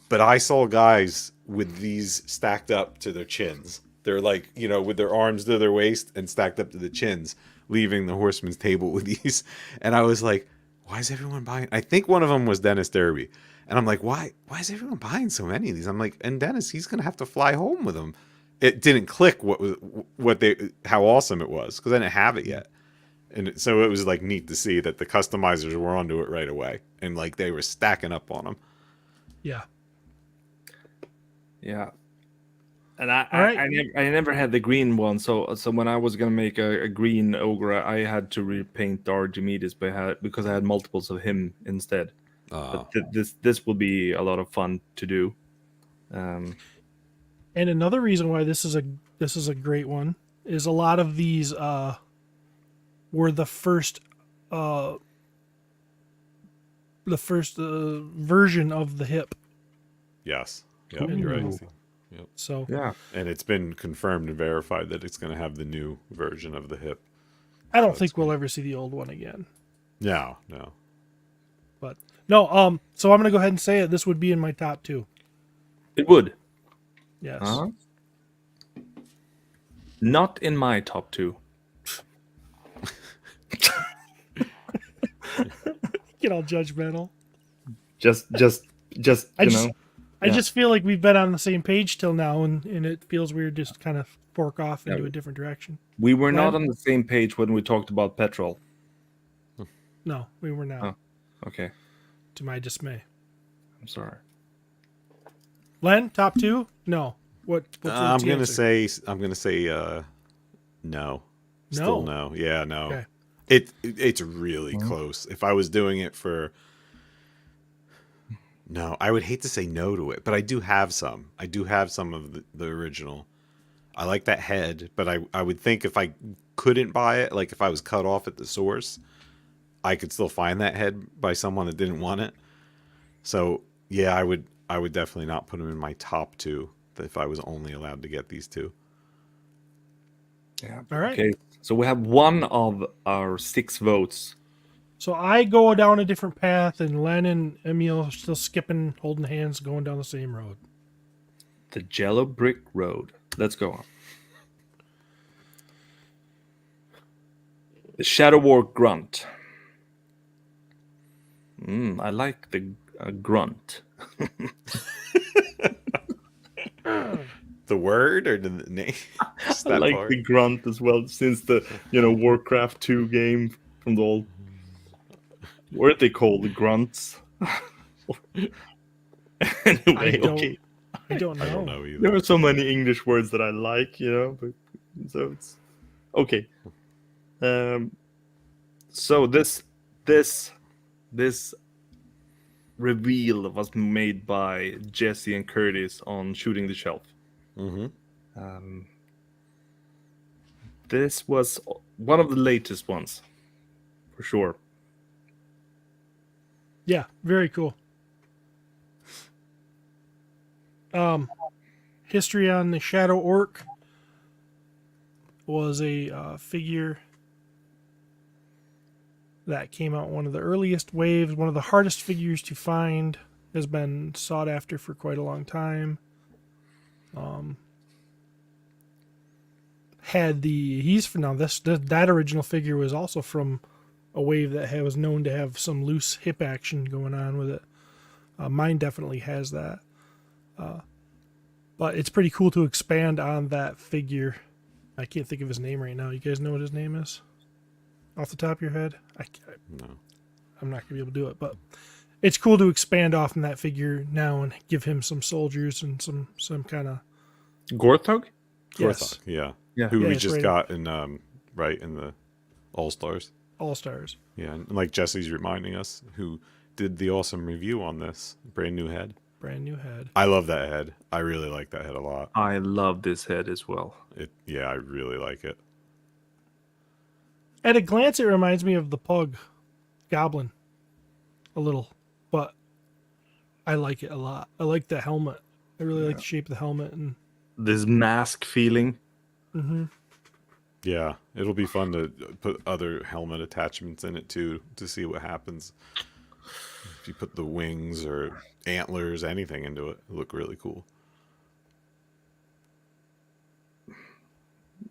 but I saw guys with these stacked up to their chins. They're like, with their arms to their waist and stacked up to the chins, leaving the horseman's table with these. And I was like, why is everyone buying? I think one of them was Dennis Derby. And I'm like, why is everyone buying so many of these? I'm like, and Dennis, he's going to have to fly home with them. It didn't click how awesome it was because I didn't have it yet. And so it was like neat to see that the customizers were onto it right away. And like they were stacking up on them. Yeah. Yeah. And I never had the green one, so when I was gonna make a green ogre, I had to repaint Archimedes, because I had multiples of him instead. But this will be a lot of fun to do. And another reason why this is a great one is a lot of these were the first version of the hip. Yes. Yep, you're right. Yep. So yeah, and it's been confirmed and verified that it's going to have the new version of the hip. I don't think we'll ever see the old one again. No. But no, so I'm gonna go ahead and say it. This would be in my top 2. it would. Yes. Not in my top 2. Get all judgmental. Just I just feel like we've been on the same page till now, and it feels weird just kind of fork off into a different direction. We were not on the same page when we talked about petrol. No, we were not. Oh, okay. To my dismay. I'm sorry. Len, top 2? No. What's I'm the gonna answer? say no. Still no. Yeah, no. Okay. It's really close. If I was doing it for no, I would hate to say no to it, but I do have some. I do have some of the original. I like that head, but I would think if I couldn't buy it, like if I was cut off at the source, I could still find that head by someone that didn't want it. So yeah, I would definitely not put them in my top 2 if I was only allowed to get these 2. Yeah. All right. Okay. So we have one of our 6 votes. So I go down a different path, and Len and Emil are still skipping, holding hands, going down the same road. The Jello Brick Road. Let's go on. The Shadow War Grunt. I like the grunt. The word or the name? Just I that like part? the grunt as well, since the Warcraft 2 game from the old. What are they called? The grunts. Anyway, okay. I don't know. I don't know either. There are so many English words that I like, but so it's okay. So this reveal was made by Jesse and Curtis on Shooting the Shelf. Mm-hmm. This was one of the latest ones, for sure. Yeah, very cool. History on the Shadow Orc was a figure that came out one of the earliest waves, one of the hardest figures to find, has been sought after for quite a long time. That original figure was also from a wave that was known to have some loose hip action going on with it. Mine definitely has that. But it's pretty cool to expand on that figure. I can't think of his name right now. You guys know what his name is? Off the top of your head? No. I'm not going to be able to do it, but it's cool to expand off on that figure now and give him some soldiers and some kind of Gorthog? Yes. Gorthok, yeah. Yeah. Who Yeah, we it's just right got in right in the All Stars. All Stars. Yeah, and like Jesse's reminding us, who did the awesome review on this brand new head. Brand new head. I love that head. I really like that head a lot. I love this head as well. Yeah, I really like it. At a glance, it reminds me of the Pug Goblin a little, but I like it a lot. I like the helmet. I really like the shape of the helmet. And This mask feeling. Yeah, it'll be fun to put other helmet attachments in it too to see what happens. If you put the wings or antlers, anything into it, it'll look really cool.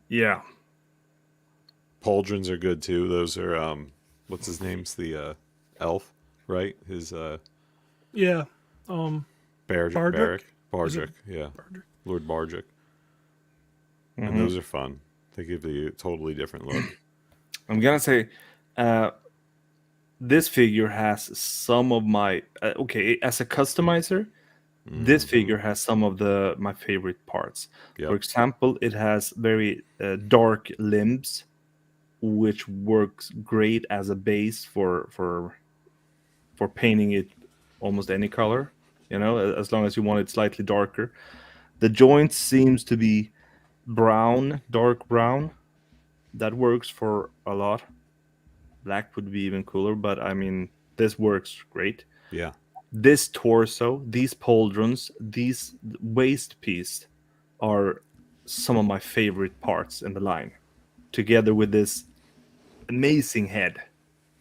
Yeah. Pauldrons are good too. Those are what's his name's the elf, right? His yeah, Bardric. Is it Yeah. Bardric? Lord Bardric. Mm-hmm. And those are fun. They give you a totally different look. I'm gonna say, this figure has some of my okay as a customizer. This figure has some of my favorite parts. Yep. For example, it has very dark limbs, which works great as a base for painting it almost any color. You know, as long as you want it slightly darker. The joint seems to be brown, dark brown. That works for a lot. Black would be even cooler, but I mean, this works great. Yeah. This torso, these pauldrons, these waist piece are some of my favorite parts in the line, together with this amazing head.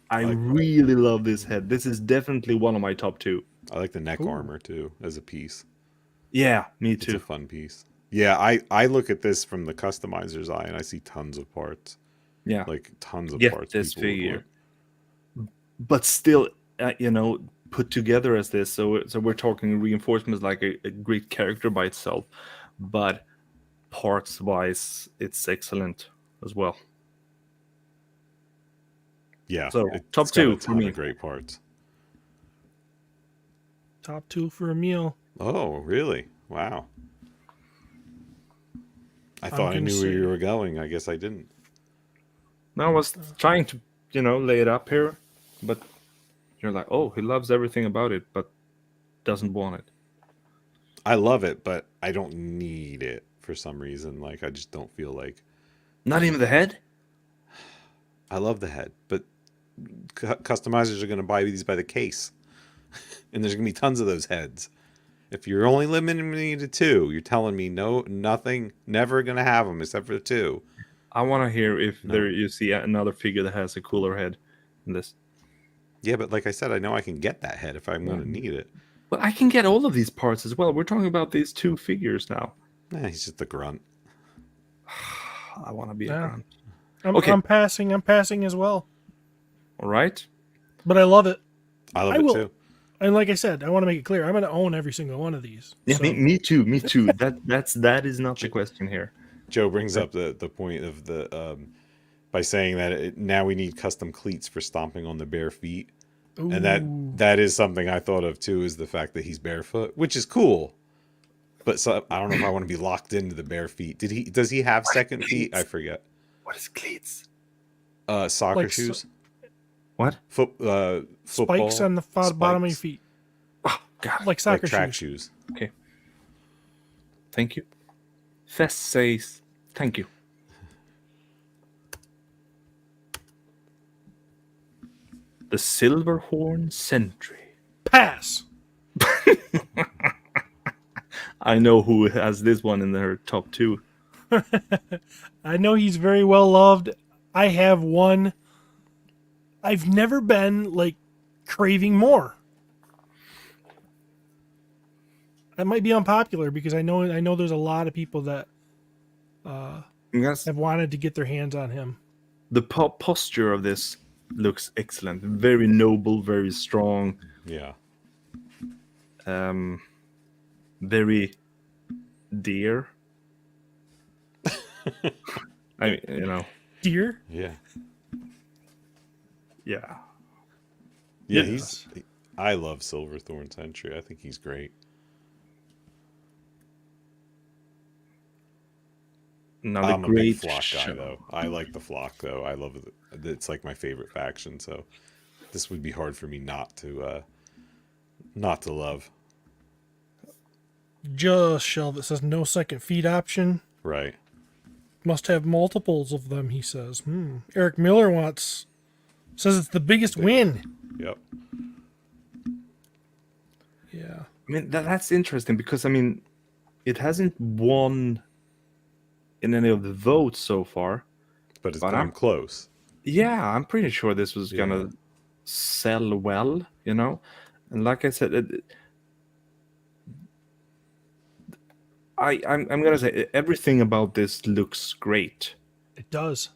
I really love this head. This is definitely one of my top two. I like the neck armor too as a piece. Yeah, me It's too. a fun piece. Yeah, I look at this from the customizer's eye and I see tons of parts. Yeah, Like tons of get parts. this people would figure, want. but still, put together as this. So we're talking reinforcements like a great character by itself, but parts wise, it's excellent as well. Yeah. So, It's top got two a for ton me. of great parts. Top two for a meal. Oh, really? Wow. I I'm thought I gonna knew where you say- were going. I guess I didn't. No, I was trying to, lay it up here, but you're like, oh, he loves everything about it, but doesn't want it. I love it, but I don't need it for some reason. Like I just don't feel like Not even the head? I love the head, but customizers are going to buy these by the case, and there's going to be tons of those heads. If you're only limiting me to two, you're telling me nothing, never going to have them except for two. I want to hear if there you see another figure that has a cooler head in this. Yeah, but like I said, I know I can get that head if I'm going to need it. But I can get all of these parts as well. We're talking about these two figures now. He's just a grunt. I want to be a Yeah. grunt. I'm passing. I'm passing as well. All right. But I love it. I love I it will- too. And like I said, I want to make it clear, I'm going to own every single one of these. Yeah, So- me too. Me too. That is not the question here. Joe brings up the point of the by saying that now we need custom cleats for stomping on the bare feet, and Ooh. that is something I thought of too, is the fact that he's barefoot, which is cool. But so I don't know if I want to be locked into the bare feet. Does he have second feet? I forget. What is cleats? Soccer Like shoes, What? football, Spikes on the bottom of your spikes, feet. Oh, God. Like like soccer track shoes. shoes. Okay. Thank you. Fest says thank you. The Silverhorn Sentry. Pass. I know who has this one in their top two. I know he's very well loved. I have one. I've never been like craving more. That might be unpopular because I know there's a lot of people that Yes. have wanted to get their hands on him. The posture of this looks excellent. Very noble, very strong, Yeah, very dear. I mean, Deer? yeah, yeah. yeah. Yes. I love Silverthorn Sentry. I think he's great. Now the I'm a big great flock guy, show. though. I like the flock, though. I love it. It's like my favorite faction. So this would be hard for me not to love. Just shell that says no second feed option. Right. Must have multiples of them, he says. Eric Miller says it's the biggest win. Yep. Yeah. I mean, that's interesting because, I mean, it hasn't won in any of the votes so far. But it's But come close. Yeah, I'm pretty sure this was Yeah. gonna sell well, you know? And like I said, I'm gonna say everything about this looks great. It does.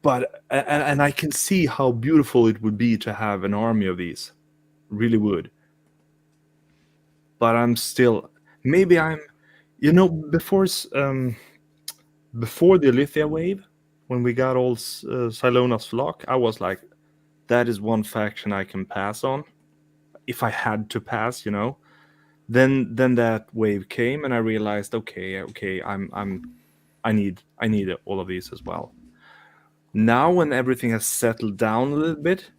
But and I can see how beautiful it would be to have an army of these. Really would. But I'm still maybe I'm before before the Lithia wave, when we got all Silona's flock, I was like, that is one faction I can pass on. If I had to pass, Then that wave came and I realized, okay, I need all of these as well. Now when everything has settled down a little bit,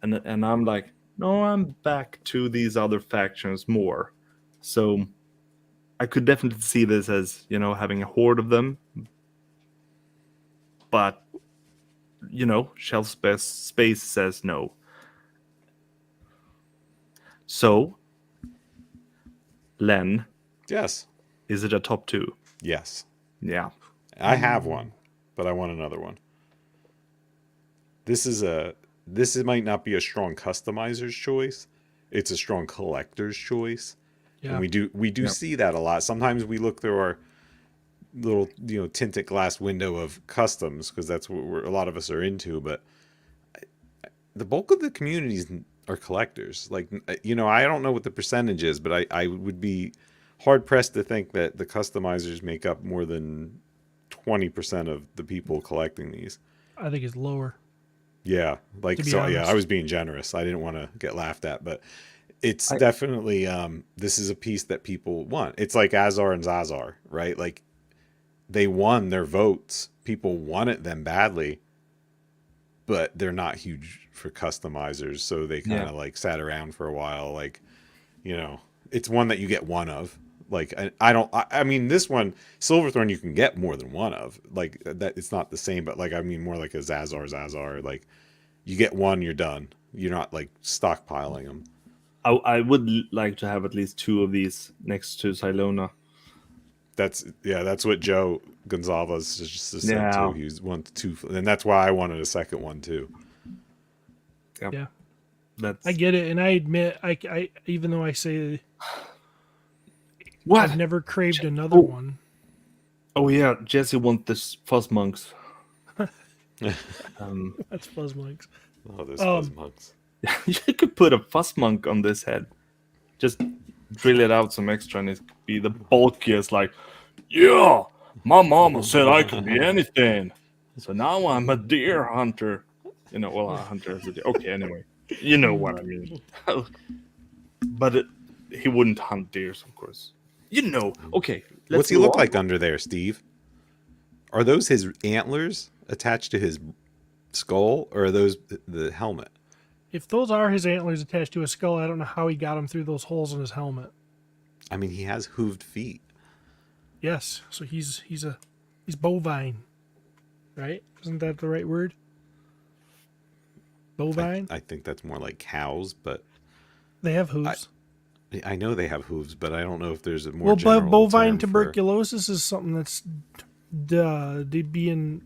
and I'm like, no, I'm back to these other factions more. So I could definitely see this as, having a horde of them. But shelf space says no. So, Len, Yes. is it a top 2? Yes. Yeah. I have one, but I want another one. This might not be a strong customizer's choice. It's a strong collector's choice. Yeah. And we do see that a lot. Sometimes we look through our little, tinted glass window of customs because that's what a lot of us are into, but the bulk of the communities are collectors. Like, I don't know what the percentage is, but I would be hard pressed to think that the customizers make up more than 20% of the people collecting these. I think it's lower. Yeah, honest. I was being generous. I didn't want to get laughed at, but it's definitely this is a piece that people want. It's like Azar and Zazar, right? Like they won their votes. People wanted them badly, but they're not huge for customizers, so they kind of like sat around for a while. Like, it's one that you get one of. Like I mean this one, Silverthorn, you can get more than one of. Like that, it's not the same, but like I mean more like a Zazar. Like you get one, you're done. You're not like stockpiling them. I would like to have at least 2 of these next to Silona. That's what Joe Gonzalez just said too. He was 1 to 2, and that's why I wanted a second one too. Yep. Yeah. That's I get it, and I admit, I even though I say what I've never craved another one. Oh yeah, Jesse wants this fuzz monks. That's Fuzzmonks. Oh, those fuzz monks. You could put a fuzz monk on this head. Just drill it out some extra, and it could be the bulkiest. Like, yeah, my mama said I could be anything, so now I'm a deer hunter. Well, a hunter is a deer. Okay, anyway, you know what I mean. But he wouldn't hunt deers, of course. Okay. What's he look like under there, Steve? Are those his antlers attached to his skull, or are those the helmet? If those are his antlers attached to his skull, I don't know how he got them through those holes in his helmet. I mean, he has hooved feet. Yes, so he's bovine, right? Isn't that the right word? Bovine. I think that's more like cows, but They have hooves. I know they have hooves, but I don't know if there's a more general Well, bovine term tuberculosis is something that's being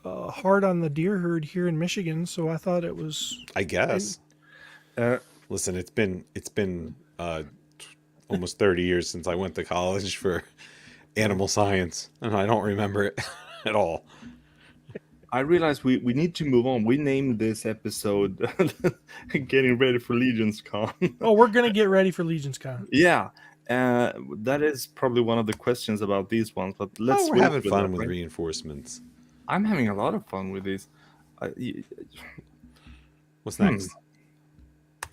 hard on the deer herd here in Michigan. So I thought it was. I guess. Listen, it's been almost 30 years since I went to college for animal science, and I don't remember it at all. I realize we need to move on. We named this episode "Getting Ready for LegionsCon." Oh, we're gonna get ready for LegionsCon. Yeah, that is probably one of the questions about these ones. But let's. We're having fun with reinforcements. I'm having a lot of fun with these. What's next?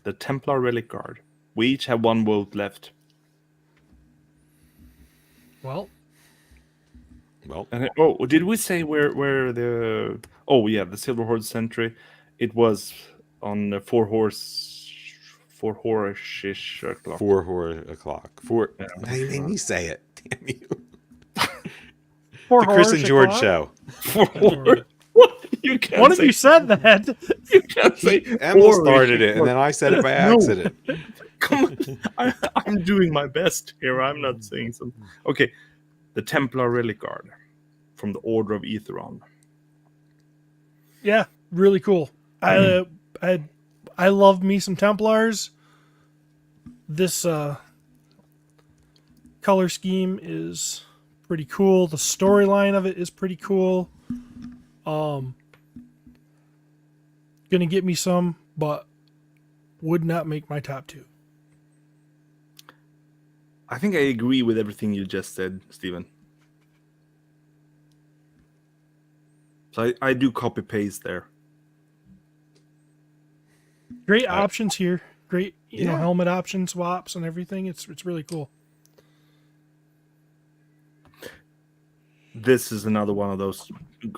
The Templar Relic Guard. We each have 1 vote left. Well, Well, Did we say where the? Oh yeah, the Silver Horde Sentry. It was on the four horse-ish o'clock. 4 o'clock. Four. Yeah. Now you made me say it. Damn you. Poor The Chris horse and George o'clock. show. What? You can't One of say, you said that. You can't say. Emil horror-ish started it, and then o'clock. I said it by No. accident. Come on, I'm doing my best here. I'm not saying something. Okay, the Templar Relic Guard from the Order of Etheron. Yeah, really cool. I love me some Templars. This color scheme is pretty cool. The storyline of it is pretty cool. Gonna get me some, but would not make my top 2. I think I agree with everything you just said, Stephen. So I do copy paste there. Great options here. Great, you know, Yeah. helmet option swaps and everything. It's really cool. This is another one of those.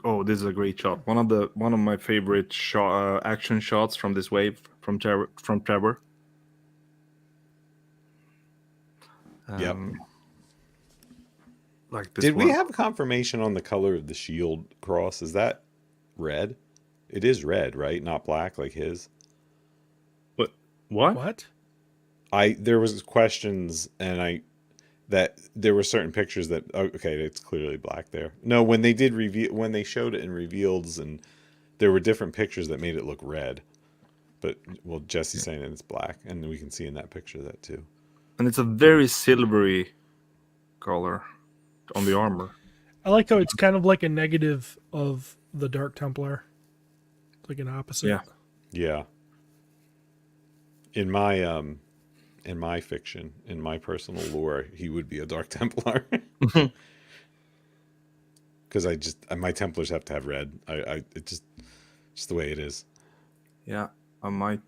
Oh, this is a great shot. One of my favorite action shots from this wave from Trevor. Yep. Like this. Did we one. have confirmation on the color of the shield cross? Is that red? It is red, right? Not black like his. What? What? There was questions, and that there were certain pictures that okay, it's clearly black there. No, when they did when they showed it in reveals, and there were different pictures that made it look red. But well, Jesse's saying that it's black, and we can see in that picture that too. And it's a very silvery color on the armor. I like how it's kind of like a negative of the Dark Templar. It's like an opposite. Yeah. Yeah. In my fiction, in my personal lore, he would be a Dark Templar. Because my Templars have to have red. It's just the way it is. Yeah, I might.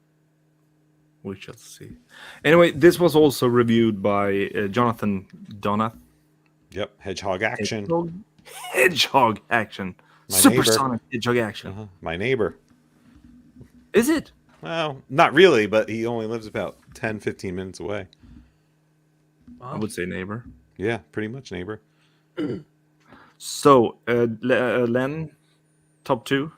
We shall see. Anyway, this was also reviewed by Jonathan Donath. Yep, Hedgehog action. Hedgehog action. My Supersonic Hedgehog action. My neighbor. Is it? Well, not really, but he only lives about 10, 15 minutes away. I would say neighbor. Yeah, pretty much neighbor. So, Len, top 2?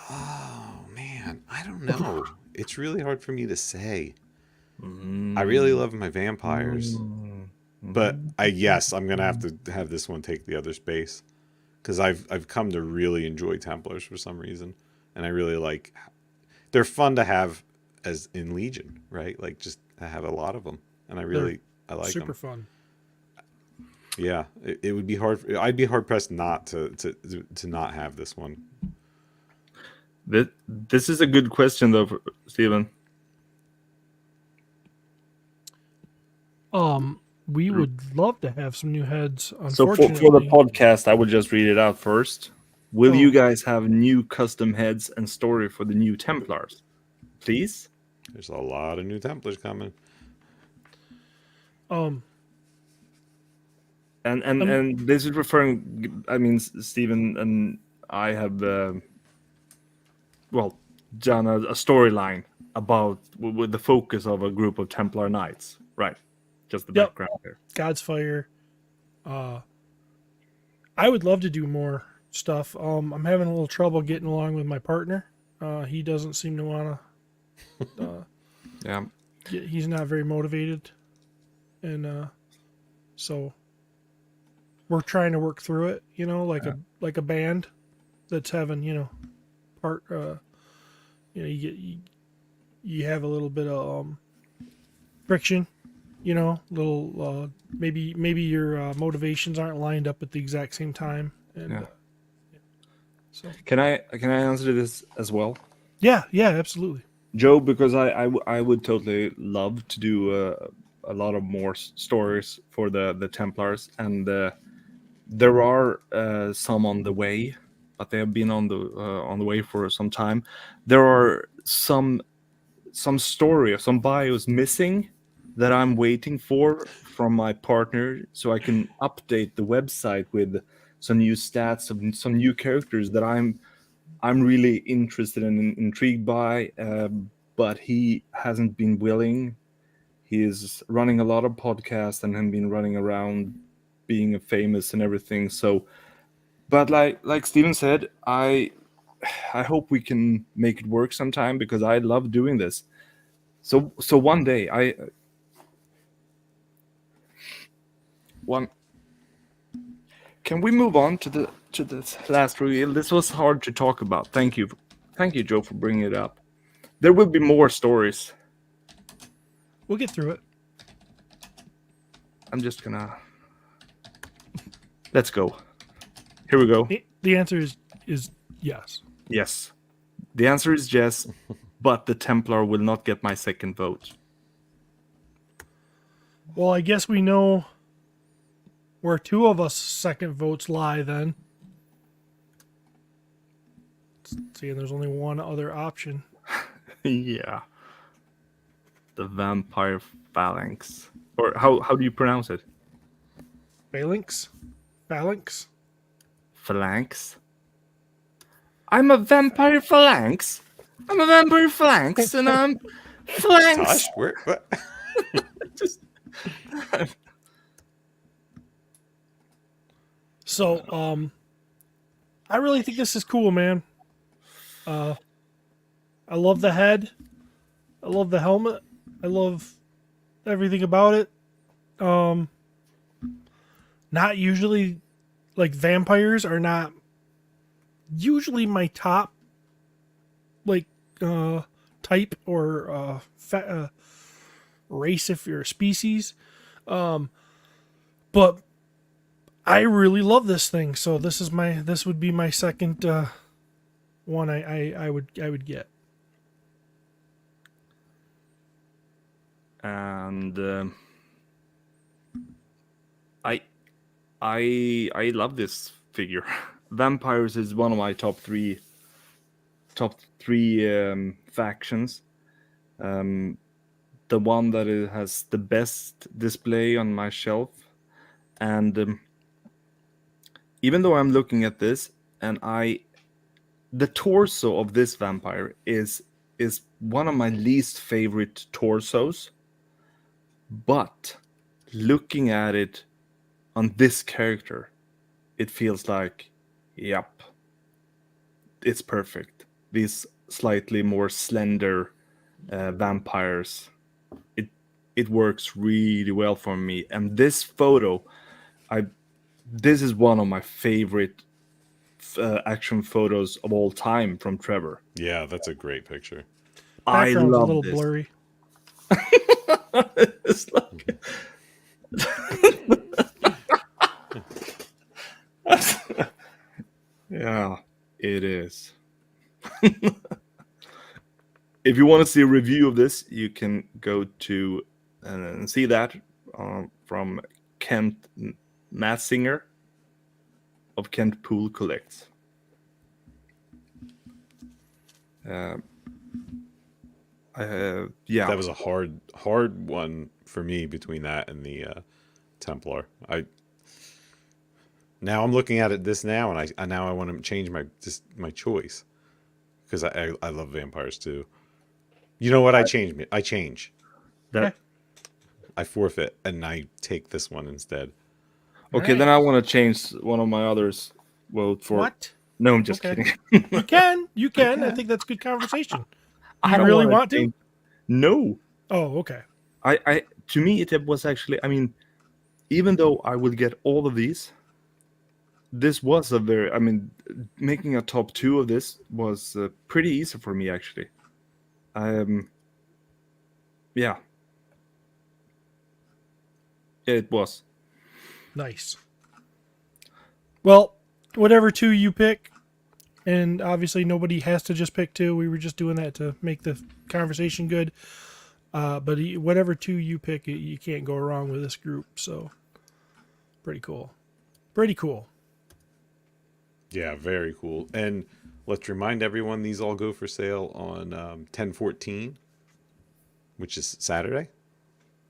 Oh, man. I don't know. It's really hard for me to say. I really love my vampires. But yes, I'm going to have to have this one take the other space. Because I've come to really enjoy Templars for some reason. And I really like... They're fun to have as in Legion, right? Like, just to have a lot of them. And I like them. Super fun. Yeah, it would be hard. I'd be hard pressed not to not have this one. This is a good question, though, Stephen. We would love to have some new heads. So Unfortunately, for the podcast, I would just read it out first. Will you guys have new custom heads and story for the new Templars? Please? There's a lot of new Templars coming. And this is referring, I mean, Stephen and I have, done a storyline about with the focus of a group of Templar Knights, right? Just the background here. God's Fire. I would love to do more stuff. I'm having a little trouble getting along with my partner. He doesn't seem to want to. Yeah. He's not very motivated, and so we're trying to work through it. You know, like a band that's having part. You have a little bit of friction. Little maybe your motivations aren't lined up at the exact same time. And, so Can I answer this as well? yeah, absolutely. Joe, because I would totally love to do a lot of more stories for the Templars, and there are some on the way, but they have been on the way for some time. There are some story or some bios missing that I'm waiting for from my partner, so I can update the website with some new stats, some new characters that I'm really interested and intrigued by, but he hasn't been willing. He is running a lot of podcasts and has been running around being a famous and everything. So, but like Steven said, I hope we can make it work sometime because I love doing this. So one day one can we move on to the last reveal? This was hard to talk about. Thank you, Joe, for bringing it up. There will be more stories. We'll get through it. I'm just gonna let's go. Here we go. The answer is yes. Yes, the answer is yes, but the Templar will not get my second vote. Well, I guess we know where two of us second votes lie then. Seeing there's only one other option. Yeah. The Vampire Phalanx. Or how do you pronounce it? Phalanx? Phalanx? Phalanx? I'm a Vampire Phalanx. I'm a Vampire Phalanx and I'm Phalanx. Tosh, what? Just So, I really think this is cool, man. I love the head. I love the helmet. I love everything about it. Not usually, like, vampires are not usually my top, like, type or race if you're a species. But I really love this thing, so this would be my second one I would get. and I love this figure. Vampires is one of my top three factions. The one that has the best display on my shelf, and even though I'm looking at this, and the torso of this vampire is one of my least favorite torsos, but looking at it on this character, it feels like, yep, it's perfect. These slightly more slender vampires, it works really well for me. And this photo, this is one of my favorite action photos of all time from Trevor. Yeah, that's a great picture. Background's I love a little this. blurry. It's like... Yeah, it is. If you want to see a review of this, you can go to and see that from Kent Massinger of Kent Pool Collects. Yeah, That was a hard one for me between that and the Templar. Now I'm looking at it now, and I want to change my choice because I love vampires too. You know what? I change. that. I forfeit, and I take this one instead. Okay, Right. then I want to change one of my others. Vote for What? No, I'm just Okay. kidding. You can. I think that's good conversation. I don't really wanna want to? change- No. Oh, okay. I to me it was actually, I mean, even though I would get all of these, this was making a top 2 of this was pretty easy for me actually. Yeah, it was. Nice. Well, whatever two you pick, and obviously nobody has to just pick two. We were just doing that to make the conversation good. But whatever two you pick, you can't go wrong with this group. So, pretty cool. Pretty cool. Yeah, very cool. And let's remind everyone these all go for sale on 10/14, which is Saturday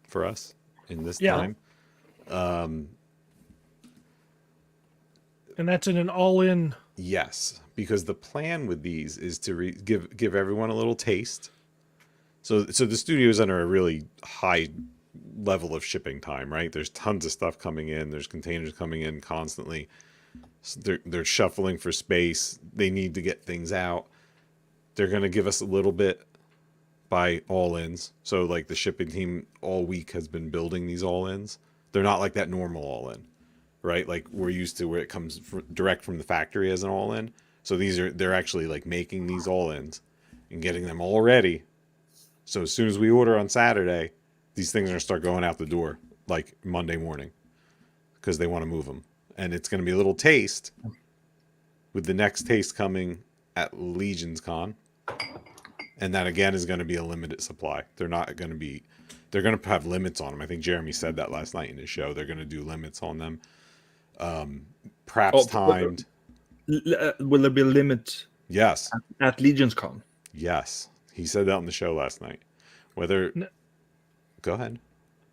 for us in this Yeah. time. And that's in an all-in. Yes, because the plan with these is to give everyone a little taste. So the studio is under a really high level of shipping time, right? There's tons of stuff coming in. There's containers coming in constantly. So they're shuffling for space. They need to get things out. They're going to give us a little bit by all-ins. So like the shipping team all week has been building these all-ins. They're not like that normal all-in, right? Like we're used to where it comes direct from the factory as an all-in. So they're actually like making these all-ins and getting them all ready. So as soon as we order on Saturday, these things are going to start going out the door like Monday morning because they want to move them. And it's going to be a little taste with the next taste coming at LegionsCon. And that again is going to be a limited supply. They're going to have limits on them. I think Jeremy said that last night in his show. They're going to do limits on them. Perhaps timed. Will there be a limit? Yes. At LegionsCon? Yes. He said that on the show last night. Go ahead.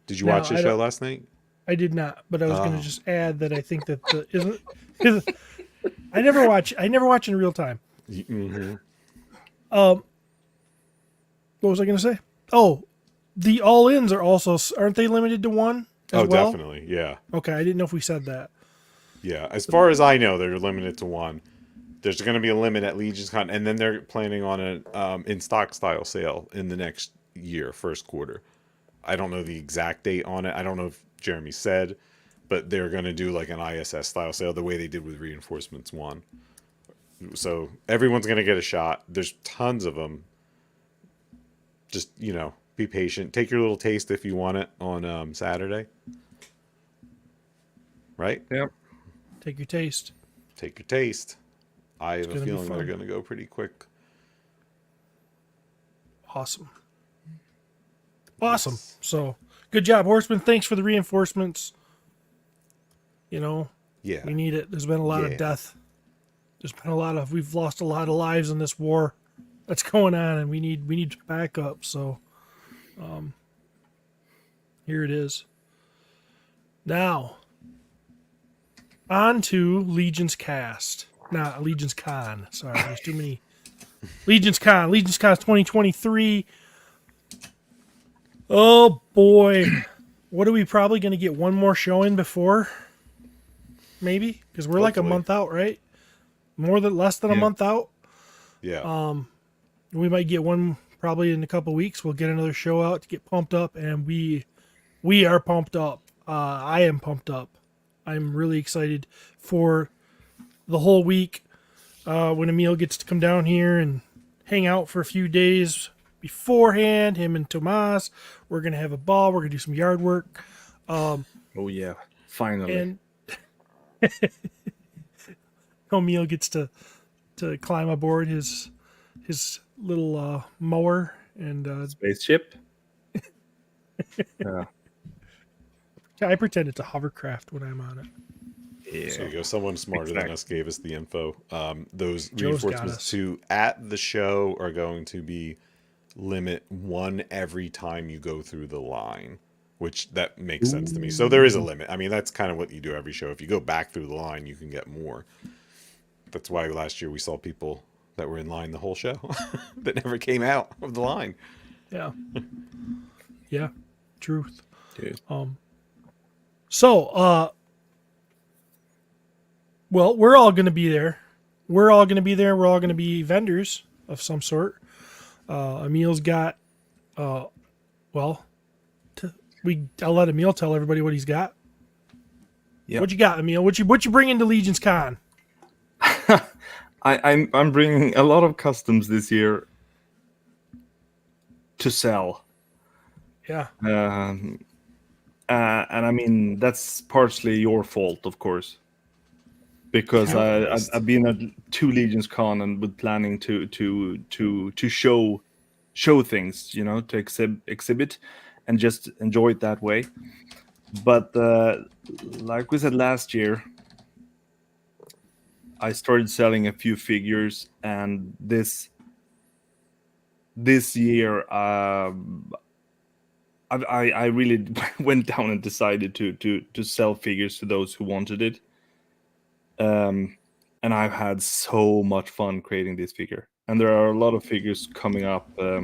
Did you No, watch the show last night? I did not, but I was going to just add that I think that I never watch in real time. Mm-hmm. What was I going to say? Oh, the all-ins are also, aren't they limited to one as well? Definitely. Yeah. Okay, I didn't know if we said that. Yeah. As far as I know, they're limited to one. There's going to be a limit at LegionsCon, and then they're planning on an in-stock style sale in the next year, first quarter. I don't know the exact date on it. I don't know if Jeremy said, but they're going to do like an ISS style sale the way they did with Reinforcements 1. So everyone's going to get a shot. There's tons of them. Just, be patient. Take your little taste if you want it on Saturday. Right? Yep. Take your taste. Take your taste. I have a gonna be feeling they're fun. going to go pretty quick. Awesome. So, good job, Horseman. Thanks for the reinforcements. Yeah. We need it. There's been a lot of death. We've lost a lot of lives in this war that's going on, and we need backup. So, here it is. Now, on to LegionsCast. Not LegionsCon. Sorry, there's too many. LegionsCon. LegionsCon 2023. Oh boy. What are we probably going to get one more show in before? Maybe? Because we're like a month out, right? Less than a month out. Yeah. We might get one probably in a couple weeks. We'll get another show out to get pumped up, and we are pumped up. I am pumped up. I'm really excited for the whole week when Emil gets to come down here and hang out for a few days beforehand. Him and Tomas, we're gonna have a ball. We're gonna do some yard work. Oh yeah, finally. And Emil gets to climb aboard his little mower and spaceship. Yeah. I pretend it's a hovercraft when I'm on it. Yeah. So you go. Someone smarter than us gave us the info. Those Joe's reinforcements too at the show are going to be limit one every time you go through the line, which that makes sense to me. So there is a limit. I mean, that's kind of what you do every show. If you go back through the line, you can get more. That's why last year we saw people that were in line the whole show that never came out of the line. Yeah. Yeah. Truth. Dude. So, well, we're all going to be there. We're all going to be vendors of some sort. Emil's got, I'll let Emil tell everybody what he's got. Yep. What you got, Emil? What you bringing to LegionsCon? I'm bringing a lot of customs this year to sell. Yeah. And I mean that's partially your fault, of course, because I've been at 2 LegionsCon and with planning to show things, to exhibit and just enjoy it that way. But like we said last year, I started selling a few figures, and this year I really went down and decided to sell figures to those who wanted it. And I've had so much fun creating this figure. And there are a lot of figures coming up. I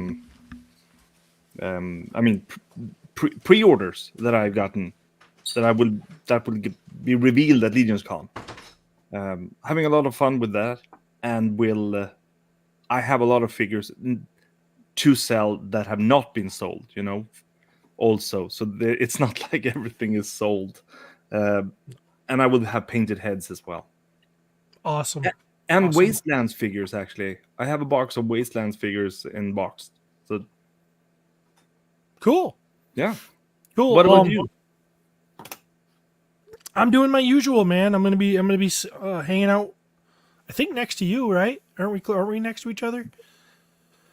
mean, pre-orders that I've gotten that will be revealed at LegionsCon. Having a lot of fun with that, and I have a lot of figures to sell that have not been sold. Also, so it's not like everything is sold. And I will have painted heads as well. Awesome. And Awesome. Wastelands figures, actually. I have a box of Wastelands figures in boxed. So Cool. yeah. Cool. What about you? I'm doing my usual, man. I'm gonna be hanging out. I think next to you, right? Aren't we next to each other?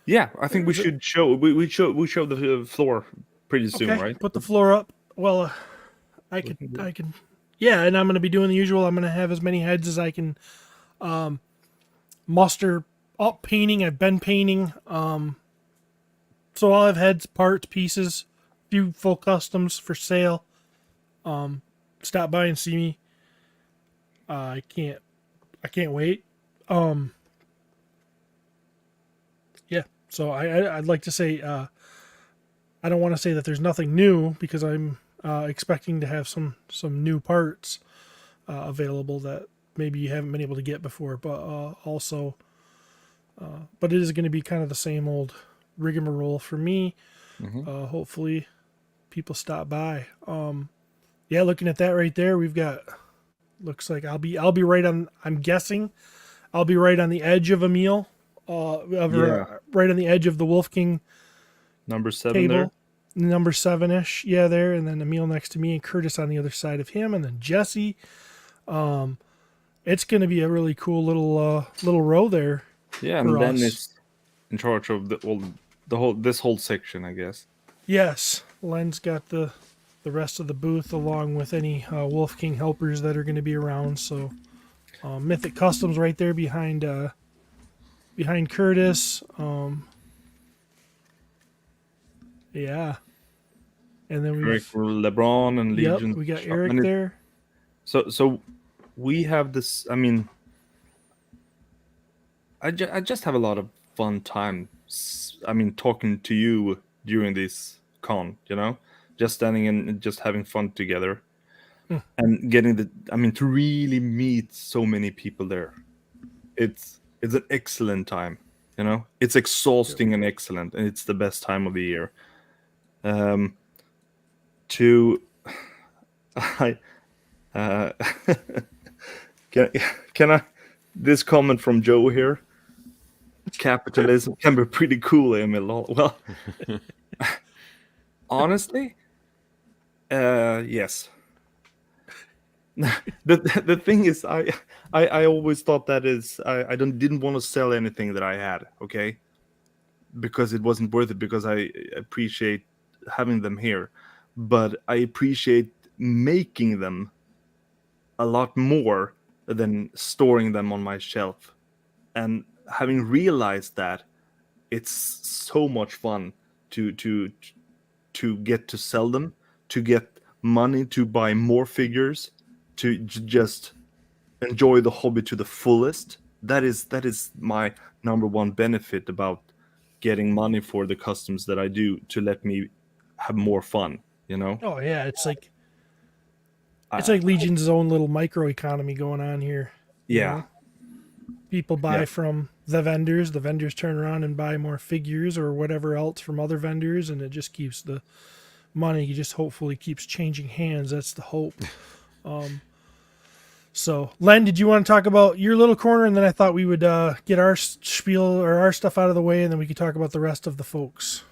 Yeah, I think we should show we show the floor pretty soon, Okay. right? Put the floor up. Well, I can. Yeah, and I'm gonna be doing the usual. I'm gonna have as many heads as I can muster up painting. I've been painting. So I'll have heads, parts, pieces, few full customs for sale. Stop by and see me. I can't wait. Yeah. So I'd like to say I don't want to say that there's nothing new because I'm expecting to have some new parts available that maybe you haven't been able to get before, but but it is going to be kind of the same old rigmarole for me. Hopefully, people stop by. Yeah, looking at that right there, we've got. Looks like I'll be right on. I'm guessing I'll be right on the edge of Emil, right on the edge of the Wolf King Number 7 table, there. number 7-ish. Yeah, there, and then Emil next to me, and Curtis on the other side of him, and then Jesse. It's going to be a really cool little row there. Yeah, for and then us. it's in charge of this whole section, I guess. Yes, Len's got the rest of the booth along with any Wolf King helpers that are going to be around. So Mythic Customs right there behind Curtis. Yeah, and then Eric LeBron and yep, Legion. we got shop. Eric And there. So we have this. I mean, I just have a lot of fun time. I mean, talking to you during this con, just standing and just having fun together, and getting to really meet so many people there. It's an excellent time, It's exhausting and excellent, and it's the best time of the year. To I can I this comment from Joe here? Capitalism can be pretty cool, Emil. Well, honestly, yes. The thing is, I always thought that is I didn't want to sell anything that I had, okay, because it wasn't worth it, because I appreciate having them here, but I appreciate making them a lot more than storing them on my shelf. And having realized that, it's so much fun to get to sell them, to get money to buy more figures, to just enjoy the hobby to the fullest. That is my number one benefit about getting money for the customs that I do, to let me have more fun. Oh yeah, it's like Legion's own little micro economy going on here. Yeah. People buy Yeah. from the vendors turn around and buy more figures or whatever else from other vendors, and it just keeps the money just hopefully keeps changing hands. That's the hope. So Len, did you want to talk about your little corner, and then I thought we would get our spiel or our stuff out of the way, and then we could talk about the rest of the folks.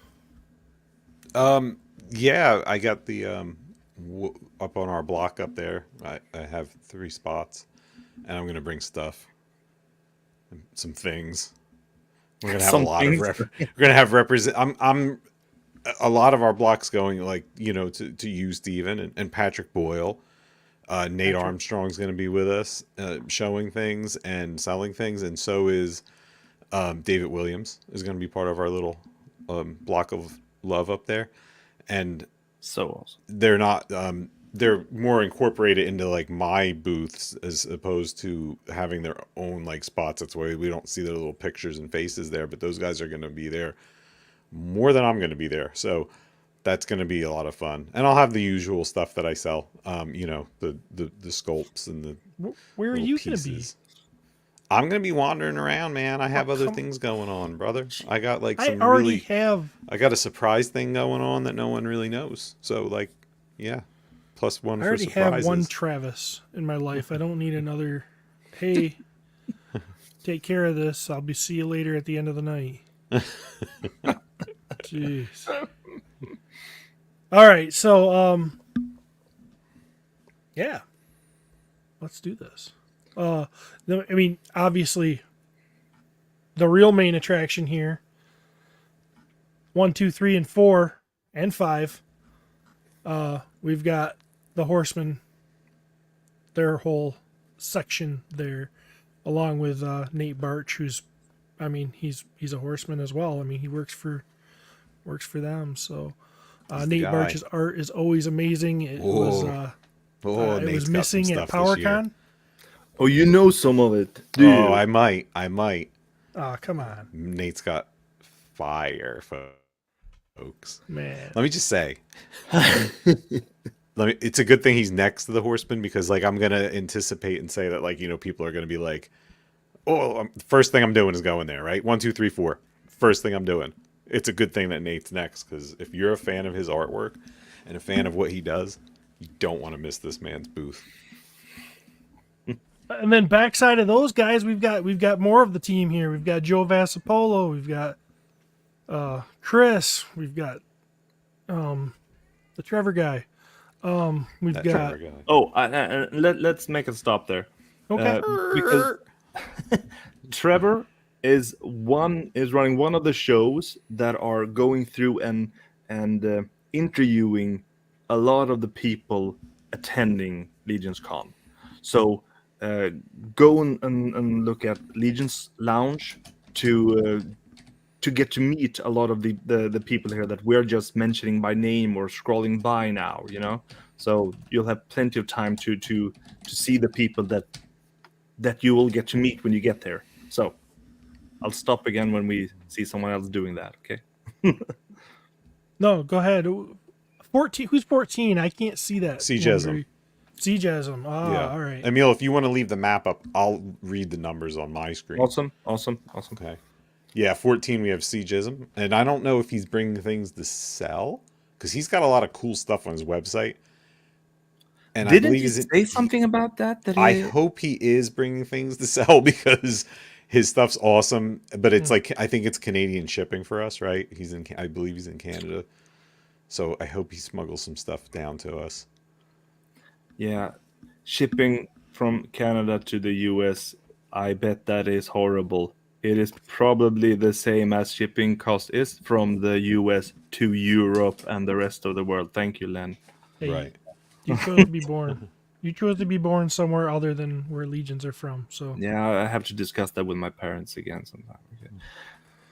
Yeah, I got the up on our block up there. I have 3 spots, and I'm gonna bring stuff, and some things. We're gonna have Some a lot things. of we're gonna have represent. I'm a lot of our blocks going to you, Steven, and Patrick Boyle. Nate Armstrong's going to be with us, showing things and selling things, and so is David Williams is going to be part of our little block of love up there. And So awesome. they're not they're more incorporated into like my booths as opposed to having their own like spots. That's why we don't see their little pictures and faces there. But those guys are going to be there more than I'm going to be there. So that's going to be a lot of fun. And I'll have the usual stuff that I sell. You know, the sculpts and the Where are little you going to be? pieces. I'm gonna be wandering around, man. I have other come- things going on, brother. I got like I some already really. have. I got a surprise thing going on that no one really knows. So like, yeah, +1 I for already surprises. have one Travis in my life. I don't need another. Hey, take care of this. I'll be see you later at the end of the night. Jeez. All right, so yeah, let's do this. I mean, obviously, the real main attraction here. 1, 2, 3, and 4, and 5. We've got the Horsemen. Their whole section there, along with Nate Barch, who's, I mean, he's a horseman as well. I mean, he works for them. So the Nate guy. Barch's art is always amazing. It was it Nate's was got some missing at stuff this year. PowerCon. Oh, you know some of it, do you? Oh, I might. Oh, come on, Nate's got fire, folks. man. Let me just say. It's a good thing he's next to the Horseman because, like, I'm gonna anticipate and say that, like, you know, people are gonna be like, "Oh, first thing I'm doing is going there." Right? 1, 2, 3, 4. First thing I'm doing. It's a good thing that Nate's next because if you're a fan of his artwork and a fan of what he does, you don't want to miss this man's booth. And then backside of those guys, we've got more of the team here. We've got Joe Vassapolo. We've got Chris. We've got the Trevor guy. We've That got Trevor guy. Oh, let's make a stop there. okay. Because Trevor is running one of the shows that are going through and interviewing a lot of the people attending LegionsCon. So go and look at Legion's Lounge to get to meet a lot of the people here that we're just mentioning by name or scrolling by now, you know. So you'll have plenty of time to see the people that you will get to meet when you get there. So I'll stop again when we see someone else doing that. Okay. No, go ahead. 14. Who's 14? I can't see that. Seagasm. Seagasm. Ah, Yeah. all right. Emil, if you want to leave the map up, I'll read the numbers on my screen. Awesome. Okay. Yeah, 14 we have Seagasm, and I don't know if he's bringing things to sell because he's got a lot of cool stuff on his website. And Didn't I believe you say something about that? I hope he is bringing things to sell because his stuff's awesome, but it's like I think it's Canadian shipping for us, right? I believe he's in Canada, so I hope he smuggles some stuff down to us. Yeah, shipping from Canada to the US, I bet that is horrible. It is probably the same as shipping cost is from the US to Europe and the rest of the world. Thank you, Len. Hey, Right. You chose to be born. You chose to be born somewhere other than where Legions are from. So Yeah, I have to discuss that with my parents again sometime. Okay.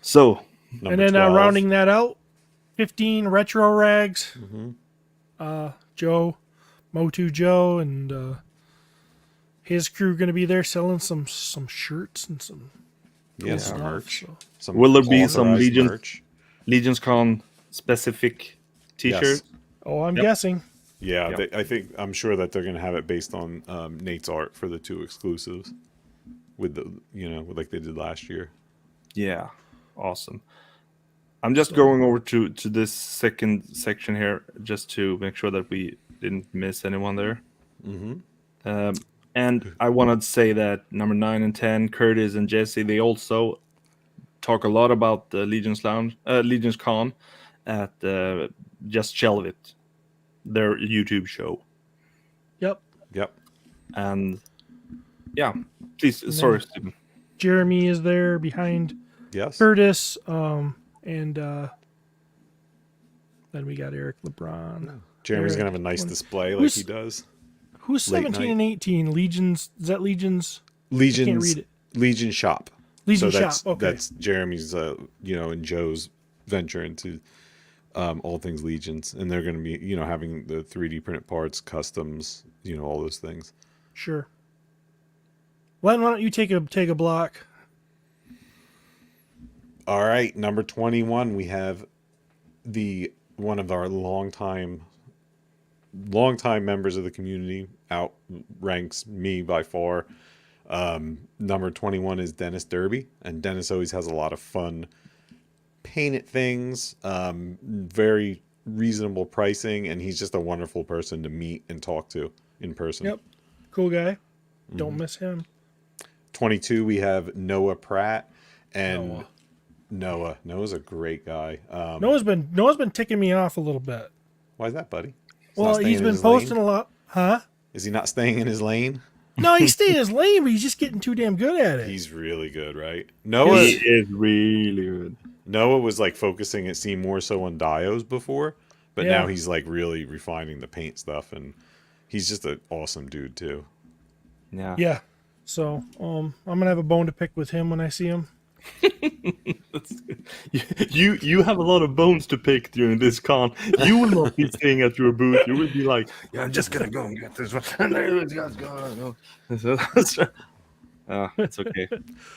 So, Number and then 12. rounding that out, 15 retro rags. Mm-hmm. Joe, Motu Joe, and his crew going to be there selling some shirts and some Yeah, stuff, some merch. so. Some will there be some authorized merch. LegionsCon specific T-shirts? Yes. Oh, I'm Yep. guessing. Yeah, Yep. I'm sure that they're going to have it based on Nate's art for the 2 exclusives, with like they did last year. Yeah, awesome. I'm just going over to this second section here just to make sure that we didn't miss anyone there. Mm-hmm. And I want to say that number 9 and 10, Curtis and Jesse, they also talk a lot about the LegionsCon at Just Shelve It, their YouTube show. Yep. And yeah, please, And sorry, then- Stephen. Jeremy is there behind Yes. Curtis. And then we got Eric LeBron. Jeremy's Eric, going to have a nice one- display like who's- he does. Who's Late 17 night. and 18? Legions? Is that Legions? Legion's can't read it. Legion Shop. Legion so that's, Shop. Okay. That's Jeremy's, and Joe's venture into all things Legions, and they're going to be, you know, having the 3D printed parts, customs, you know, all those things. Sure. Len, why don't you take a block? All right, number 21, we have one of our longtime members of the community, outranks me by far. Number 21 is Dennis Derby, and Dennis always has a lot of fun painted things, very reasonable pricing, and he's just a wonderful person to meet and talk to in person. Yep. Cool guy. Don't miss him. 22, we have Noah Pratt, and Noah's a great guy. Noah's been ticking me off a little bit. Why is that, buddy? Well, he's been posting a lot. Huh? Is he not staying in his lane? No, he's staying in his lane, but he's just getting too damn good at it. He's really good, right? He is really good. Noah was like focusing, it seemed, more so on dios before, but now he's like really refining the paint stuff, and he's just an awesome dude too. Yeah. Yeah. So, I'm gonna have a bone to pick with him when I see him. You have a lot of bones to pick during this con. You will not be staying at your booth. You will be like, yeah, I'm just gonna go and get this one, and then it's go. It's okay.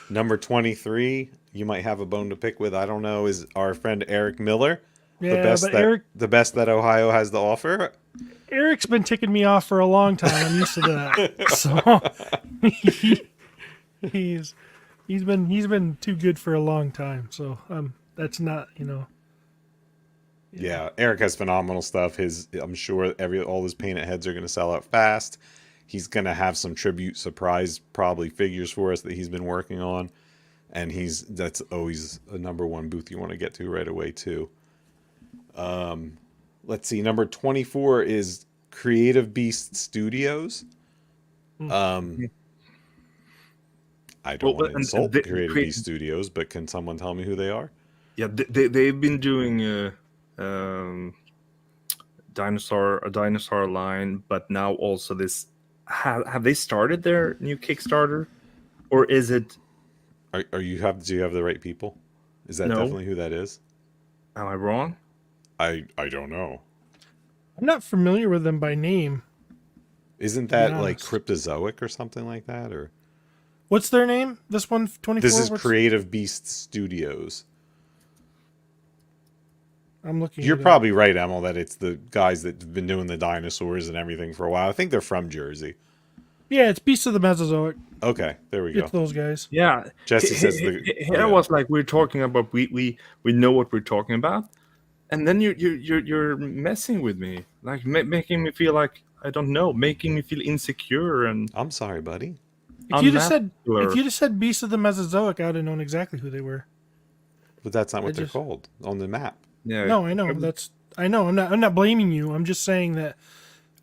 Number 23, you might have a bone to pick with. I don't know. Is our friend Eric Miller the best that Ohio has to offer? Eric's been ticking me off for a long time. I'm used to that. So he's been too good for a long time. So that's not, you know. Yeah, Eric has phenomenal stuff. I'm sure all his painted heads are going to sell out fast. He's going to have some tribute surprise probably figures for us that he's been working on, and that's always a number one booth you want to get to right away too. Let's see. Number 24 is Creative Beast Studios. I don't want to insult Creative Beast Studios, but can someone tell me who they are? Yeah, they've been doing a dinosaur line, but now also this. Have they started their new Kickstarter, or is it? Do you have the right people? Is that definitely who that is? Am I wrong? I don't know. I'm not familiar with them by name. Isn't that like Cryptozoic or something like that? Or what's their name? This one, 24? This is Creative Beast Studios. I'm looking. You're probably right, Emil, that it's the guys that have been doing the dinosaurs and everything for a while. I think they're from Jersey. Yeah, it's Beasts of the Mesozoic. Okay, there we go. It's those guys. Yeah. Jesse says Here was like we're talking about we know what we're talking about, and then you're messing with me, like making me feel like I don't know, making me feel insecure and. I'm sorry, buddy. If you'd have said Beasts of the Mesozoic, I'd have known exactly who they were. But that's not what they're called on the map. Yeah. No, I know. I know. I'm not blaming you. I'm just saying that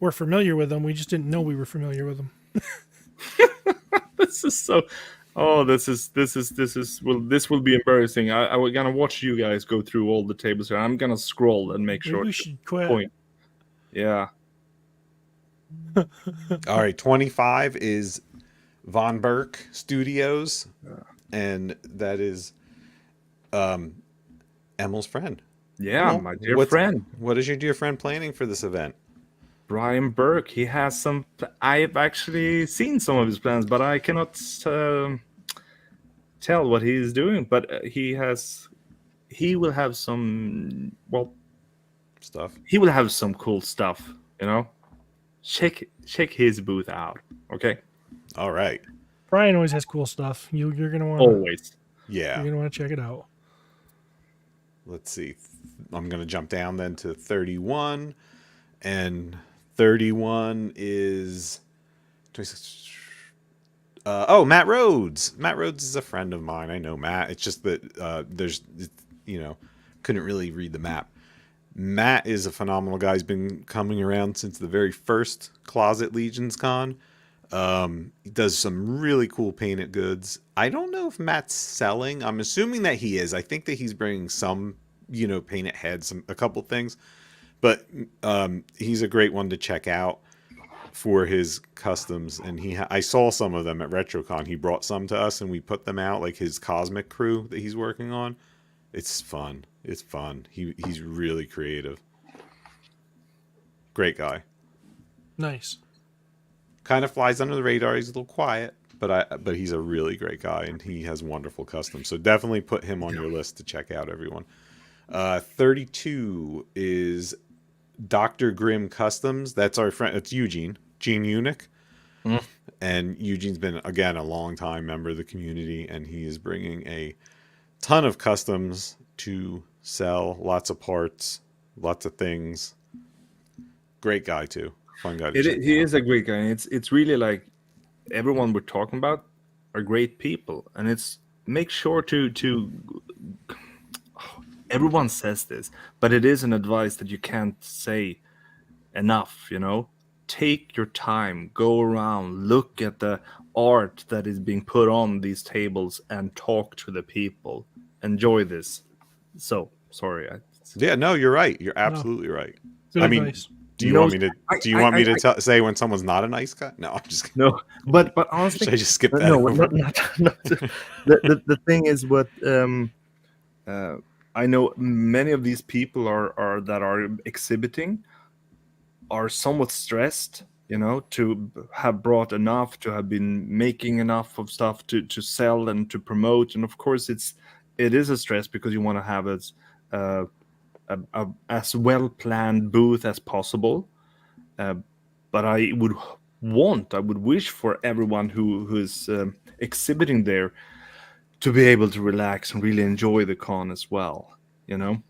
we're familiar with them. We just didn't know we were familiar with them. This is so. Oh, this will be embarrassing. I'm gonna watch you guys go through all the tables here. I'm gonna scroll and make sure. We should quit. Point. Yeah. All right, 25 is Von Burke Studios, and that is Emil's friend. Yeah, my dear friend. What is your dear friend planning for this event? Brian Burke. He has some. I've actually seen some of his plans, but I cannot tell what he's doing. But he will have some. Well, stuff. He will have some cool stuff. You know, check his booth out. Okay. All right. Brian always has cool stuff. You're gonna want always. Yeah. You're gonna want to check it out. Let's see. I'm gonna jump down then to 31, and 31 is Matt Rhodes. Matt Rhodes is a friend of mine. I know Matt. It's just that couldn't really read the map. Matt is a phenomenal guy. He's been coming around since the very first Closet LegionsCon. He does some really cool painted goods. I don't know if Matt's selling. I'm assuming that he is. I think that he's bringing some, painted heads, a couple things. But he's a great one to check out for his customs. And I saw some of them at RetroCon. He brought some to us and we put them out, like his Cosmic Crew that he's working on. It's fun. It's fun. He's really creative. Great guy. Nice. Kind of flies under the radar. He's a little quiet, but he's a really great guy, and he has wonderful customs. So definitely put him on your list to check out, everyone. 32 is Dr. Grimm Customs. That's our friend. It's Gene Unick. Mm. And Eugene's been, again, a long time member of the community, and he is bringing a ton of customs to sell. Lots of parts, lots of things. Great guy too. Fun guy to check He out. is a great guy. It's really like everyone we're talking about are great people, and it's make sure to everyone says this, but it is an advice that you can't say enough, you know. Take your time, go around, look at the art that is being put on these tables and talk to the people. Enjoy this. So, sorry. Yeah, no, you're right. You're absolutely right. Good I mean, advice. do you No, want me to? Do you want me to say when someone's not a nice guy? No, I'm just kidding. No, but honestly, Should I just skip that no, over? not the thing is what I know many of these people are that are exhibiting are somewhat stressed, you know, to have brought enough, to have been making enough of stuff to sell and to promote, and of course it is a stress because you want to have as well planned booth as possible. But I would wish for everyone who's exhibiting there to be able to relax and really enjoy the con as well. You know,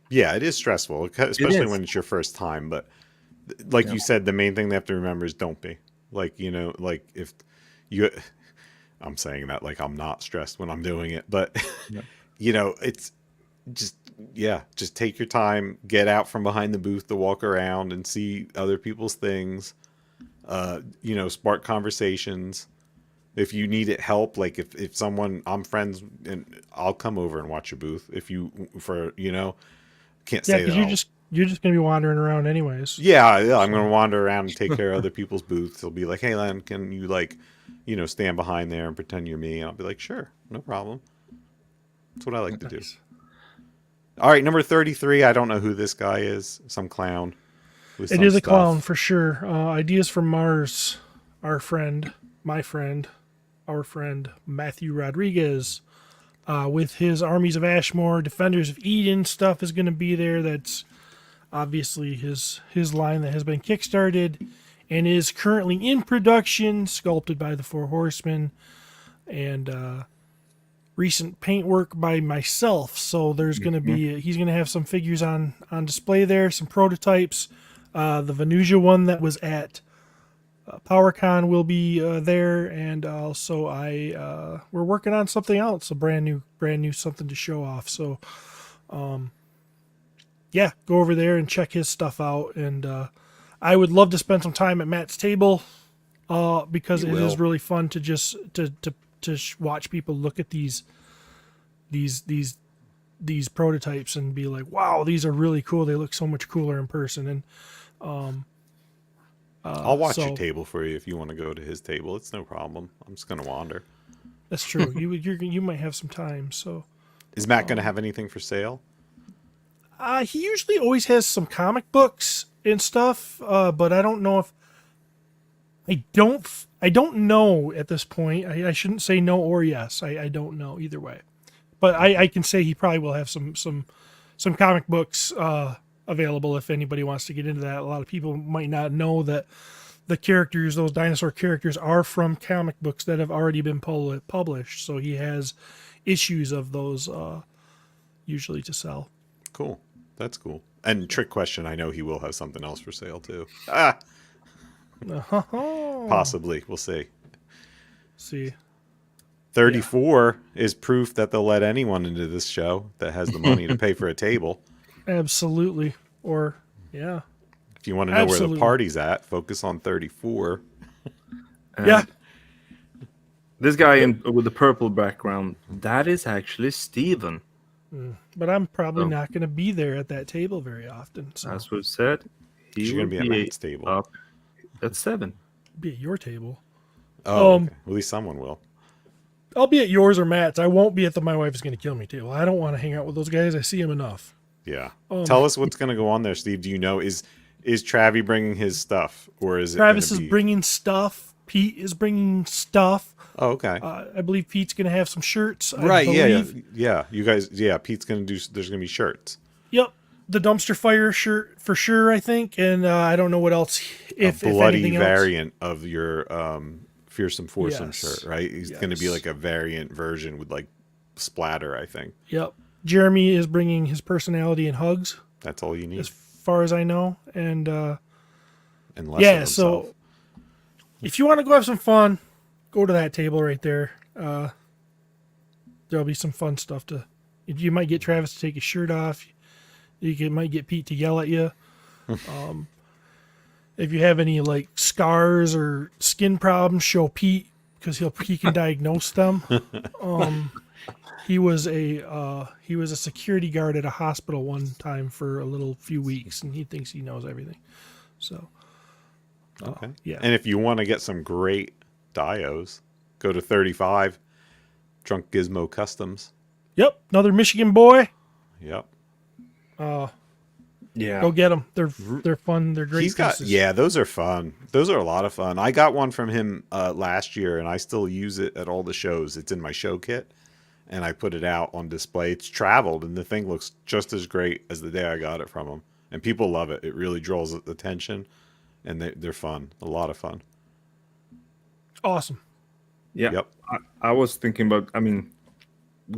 Yeah, it is stressful, especially when it's your first time. But like you said, the main thing they have to remember is don't be like, you know, like if you. I'm saying that like I'm not stressed when I'm doing it, but you know, it's just just take your time, get out from behind the booth to walk around and see other people's things. You know, spark conversations. If you need it help, like if someone, I'm friends and I'll come over and watch your booth if you can't Yeah, say because that. you're just gonna be wandering around anyways. Yeah, I'm gonna wander around and take care of other people's booths. They'll be like, "Hey, Len, can you stand behind there and pretend you're me?" And I'll be like, "Sure, no problem." That's what I like to do. All right, number 33. I don't know who this guy is. Some clown. With It some is a stuff. clown for sure. Ideas from Mars, our friend, my friend, our friend Matthew Rodriguez, with his Armies of Ashmore, Defenders of Eden stuff is going to be there. That's obviously his line that has been kickstarted and is currently in production, sculpted by the Four Horsemen, and recent paintwork by myself. So there's going to be he's going to have some figures on display there, some prototypes. The Venusia one that was at PowerCon will be there, and also we're working on something else, a brand new something to show off. So, yeah, go over there and check his stuff out. And I would love to spend some time at Matt's table because it is really fun to just to watch people look at these prototypes and be like, wow, these are really cool. They look so much cooler in person. And I'll watch your table for you if you want to go to his table. It's no problem. I'm just gonna wander. That's true. You might have some time. So is Matt gonna have anything for sale? He usually always has some comic books and stuff, but I don't know if I don't know at this point. I shouldn't say no or yes. I don't know either way, but I can say he probably will have some comic books available if anybody wants to get into that. A lot of people might not know that the characters, those dinosaur characters, are from comic books that have already been published. So he has issues of those usually to sell. Cool. That's cool. And trick question, I know he will have something else for sale too. Possibly. We'll see. See. 34 is proof that they'll let anyone into this show that has the money to pay for a table. Absolutely. Or, yeah. If you want to know where the party's at, focus on 34. Yeah. This guy with the purple background, that is actually Steven. But I'm probably not going to be there at that table very often. So. As we've said, he's going to be at Matt's table. Up at 7. Be at your table. Oh, okay. At least someone will. I'll be at yours or Matt's. I won't be at the My Wife Is Going to Kill Me table. I don't want to hang out with those guys. I see them enough. Yeah. Tell us what's going to go on there, Steve. Do you know, is Travie bringing his stuff, or is it Travis gonna is be... bringing stuff. Pete is bringing stuff. Oh, okay. I believe Pete's going to have some shirts. Right. I believe. Yeah. You guys. Yeah. Pete's going to do. There's going to be shirts. Yep. The dumpster fire shirt for sure, I think, and I don't know what else. If A bloody anything variant of your fearsome foursome Yes. shirt, right? He's going to be Yes. like a variant version with like splatter, I think. Yep. Jeremy is bringing his personality and hugs, That's all you need. as far as I know, and And less yeah. of himself. So if you want to go have some fun, go to that table right there. There'll be some fun stuff to. You might get Travis to take his shirt off. Might get Pete to yell at you. If you have any like scars or skin problems, show Pete because he can diagnose them. He was a security guard at a hospital one time for a few weeks, and he thinks he knows everything. So Okay. yeah. And if you want to get some great dios, go to 35 Drunk Gizmo Customs. Yep, another Michigan boy. Yep. Yeah. Go get them. They're fun. They're great. He's got, pieces. yeah, those are fun. Those are a lot of fun. I got one from him last year, and I still use it at all the shows. It's in my show kit, and I put it out on display. It's traveled, and the thing looks just as great as the day I got it from him. And people love it. It really draws attention, and they're fun. A lot of fun. Awesome. Yeah. Yep. I was thinking about,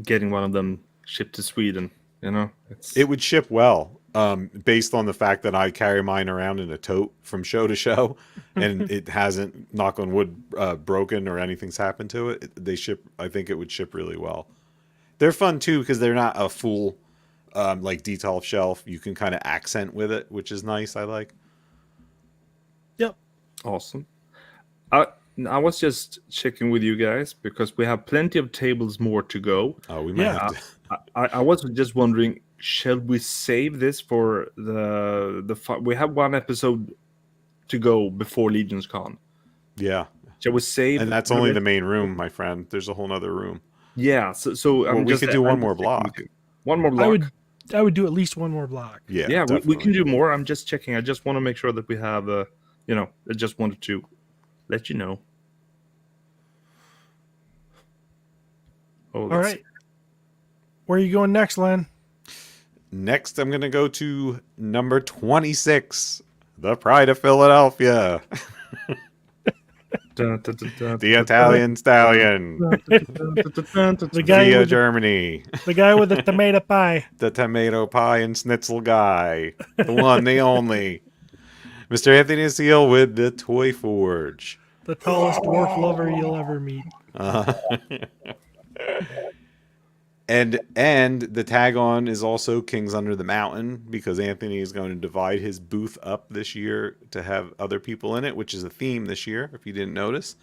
getting one of them shipped to Sweden. It would ship well, based on the fact that I carry mine around in a tote from show to show, and it hasn't, knock on wood, broken or anything's happened to it. They ship. I think it would ship really well. They're fun too because they're not a full, like detail shelf. You can kind of accent with it, which is nice. I like. Yep. Awesome. I was just checking with you guys because we have plenty of tables more to go. Oh, we might Yeah. have to. I was just wondering, shall we save this for we have one episode to go before LegionsCon. Yeah, Shall we save? and that's only the main room, my friend. There's a whole nother room. Yeah. So Well, we could do one more block. One more block. I would do at least one more block. Yeah, Yeah, we definitely. can do more. I'm just checking. I just want to make sure that we have I just wanted to let you know. Oh, All right. Where are you going next, Len? Next, I'm going to go to number 26, the Pride of Philadelphia, the Italian Stallion, The guy via with Germany, the guy with the tomato pie. the tomato pie and schnitzel guy, the one, the only, Mr. Anthony Seal with the Toy Forge. The tallest dwarf lover you'll ever meet. And the tag on is also Kings Under the Mountain, because Anthony is going to divide his booth up this year to have other people in it, which is a theme this year, if you didn't notice.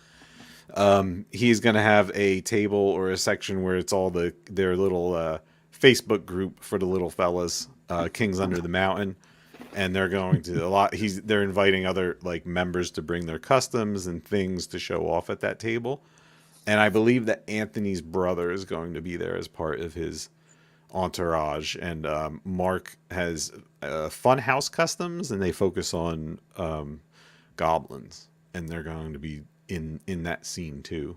He's going to have a table or a section where it's all their little Facebook group for the little fellas, Kings Under the Mountain. And they're going to they're inviting other like members to bring their customs and things to show off at that table. And I believe that Anthony's brother is going to be there as part of his entourage. And Mark has Funhouse Customs, and they focus on goblins. And they're going to be in that scene too.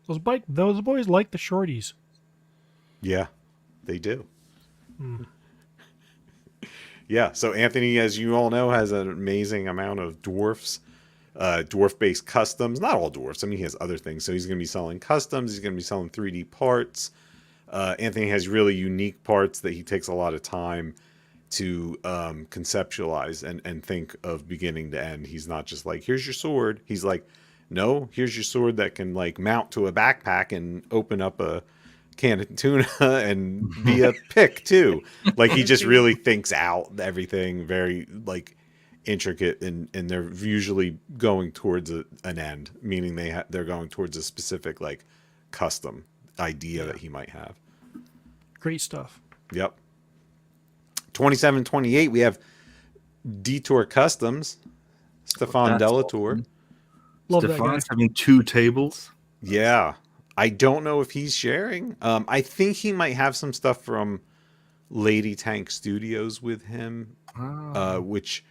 Those boys like the shorties. Yeah, they do. Yeah, so Anthony, as you all know, has an amazing amount of dwarfs. Dwarf-based customs. Not all dwarfs. I mean, he has other things. So he's going to be selling customs. He's going to be selling 3D parts. Anthony has really unique parts that he takes a lot of time to conceptualize and think of beginning to end. He's not just like, here's your sword. He's like, no, here's your sword that can like mount to a backpack and open up a can of tuna and be a pick too. Like he just really thinks out everything very like intricate, and they're usually going towards an end, meaning they're going towards a specific like custom idea that he might have. Great stuff. Yep. 27, 28, we have Detour Customs, Stefan That's Delatour. awesome. Love that guy. Stefan's having 2 tables. Yeah. I don't know if he's sharing. I think he might have some stuff from Lady Tank Studios with him, which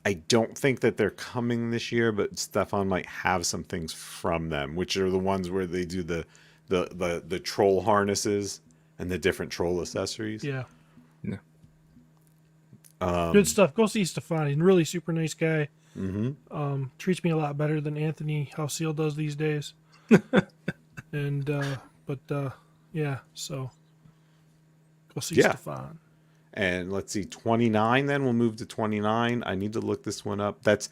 I don't think that they're coming this year, but Stefan might have some things from them, which are the ones where they do the troll harnesses and the different troll accessories. Yeah. Yeah. Good stuff. Go see Stefan. He's a really super nice guy. Mm-hmm. Treats me a lot better than Anthony Halseal does these days. And yeah, so go see Yeah. Stefan. And let's see, 29 then. We'll move to 29. I need to look this one up. That's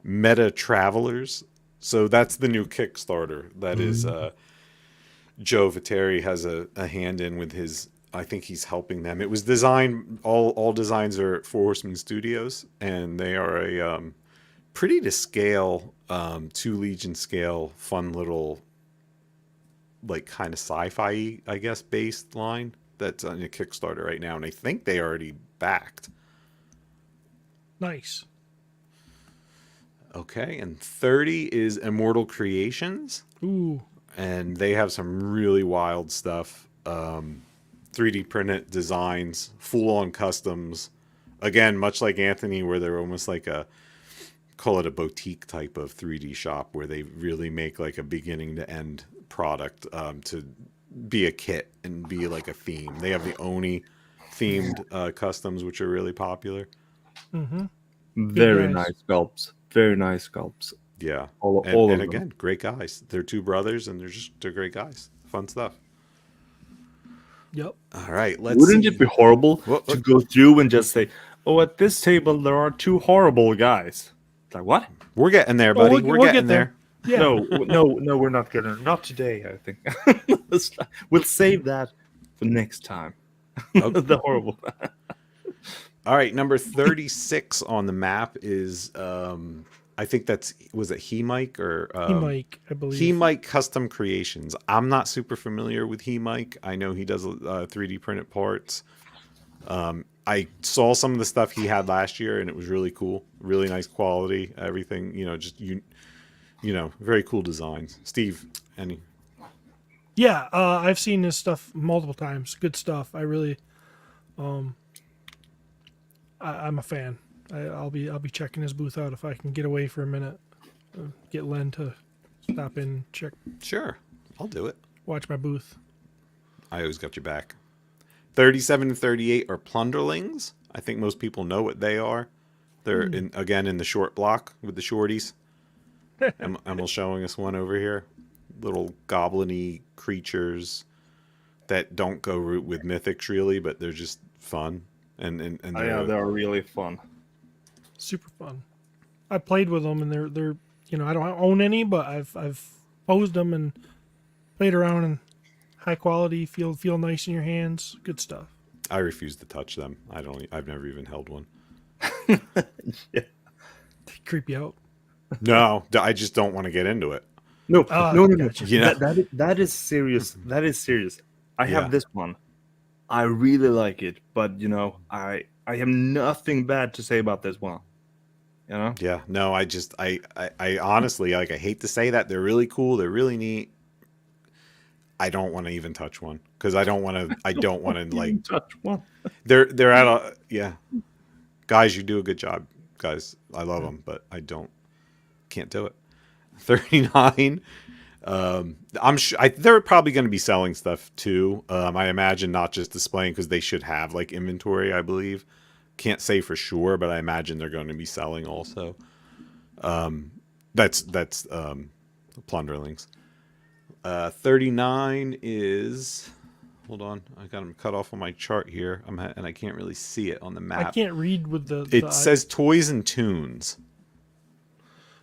Meta Travelers. So that's the new Kickstarter. That is Joe Viteri has a hand in with his, I think he's helping them. It was designed, all designs are Four Horsemen Studios, and they are a pretty to scale, 2 Legion scale, fun little, like kind of sci-fi, I guess, based line that's on a Kickstarter right now, and I think they already backed. Nice. Okay, and 30 is Immortal Creations, Ooh. and they have some really wild stuff. 3D printed designs, full-on customs. Again, much like Anthony, where they're almost like call it a boutique type of 3D shop, where they really make like a beginning to end product to be a kit and be like a theme. They have the Oni themed customs, which are really popular. Mm-hmm. Very guys. nice sculpts. Very nice sculpts. Yeah. All and of them. Again, great guys. They're 2 brothers, and they're great guys. Fun stuff. Yep. All right, let's Wouldn't see. it be horrible What? to go through and just say, "Oh, at this table there are 2 horrible guys"? It's like what? We're getting there, Oh, buddy. we'll We're get getting there. Yeah. No, we're not gonna. Not today, I think. We'll save that for next time. Okay. The horrible. All right, number 36 on the map is I think was it He Mike or Mike, I believe. He Mike Custom Creations. I'm not super familiar with He Mike. I know he does 3D printed parts. I saw some of the stuff he had last year, and it was really cool. Really nice quality. Everything, just very cool designs. Steve, any? Yeah, I've seen this stuff multiple times. Good stuff. I really, I'm a fan. I'll be checking his booth out if I can get away for a minute. Get Len to stop in, check, Sure, I'll do it. watch my booth. I always got your back. 37 and 38 are Plunderlings. I think most people know what they are. They're in the short block with the shorties. Emil's showing us one over here. Little goblin-y creatures that don't go root with mythics really, but they're just fun. And Yeah, they're really fun. Super fun. I played with them, and they're I don't own any, but I've posed them and played around, and high quality, feel nice in your hands. Good stuff. I refuse to touch them. I've never even held one. Yeah. They creep you out. No, I just don't want to get into it. No. Gotcha. Yeah. That is serious. That is serious. I Yeah. have this one. I really like it, but I have nothing bad to say about this one. Yeah, no, I honestly, like, I hate to say that. They're really cool. They're really neat. I don't want to even touch one because I don't want to like, touch one. they're at a, yeah, guys, you do a good job, guys. I love them, but can't do it. 39. I'm sure they're probably going to be selling stuff too. I imagine not just displaying, because they should have like inventory, I believe. Can't say for sure, but I imagine they're going to be selling also. That's Plunderlings. 39 is, hold on, I got them cut off on my chart here. And I can't really see it on the map. I can't read with the. It says Toys and Tunes.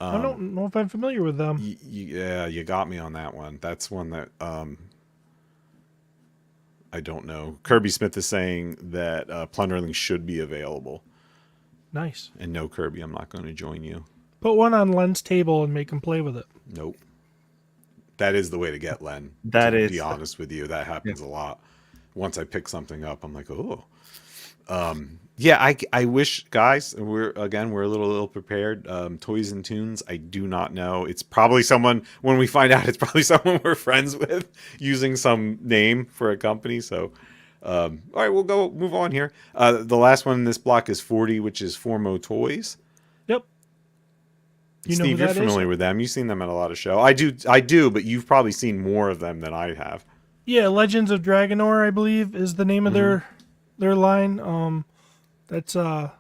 I don't know if I'm familiar with them. Yeah, you got me on that one. That's one that I don't know. Kirby Smith is saying that Plunderlings should be available. Nice. And no, Kirby, I'm not going to join you. Put one on Len's table and make him play with it. Nope. That is the way to get Len. To be honest with you, that happens a lot. Once I pick something up, I'm like, oh. Yeah, I wish, guys, we're a little ill prepared. Toys and Tunes, I do not know. It's probably someone, when we find out, it's probably someone we're friends with using some name for a company. So, all right, we'll move on here. The last one in this block is 40, which is Formo Toys. Yep. You know Steve, who you're that is? familiar with them. You've seen them at a lot of shows. I do, but you've probably seen more of them than I have. Yeah, Legends of Dragonor, I believe, is the name of their line. That's some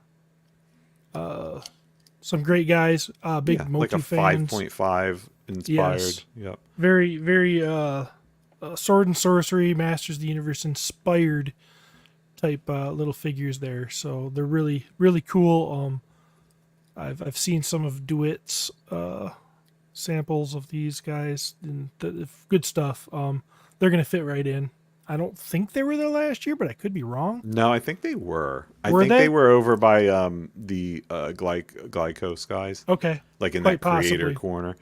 great guys, big Yeah, Motu like a fans. 5.5 inspired. Yes. Yep. Very, very sword and sorcery, Masters of the Universe inspired type little figures there. So they're really, really cool. I've seen some of DeWitt's samples of these guys, and good stuff. They're gonna fit right in. I don't think they were there last year, but I could be wrong. No, I think they were. I Were think they? they were over by the Glycos guys, Okay, like in quite that creator possibly. corner.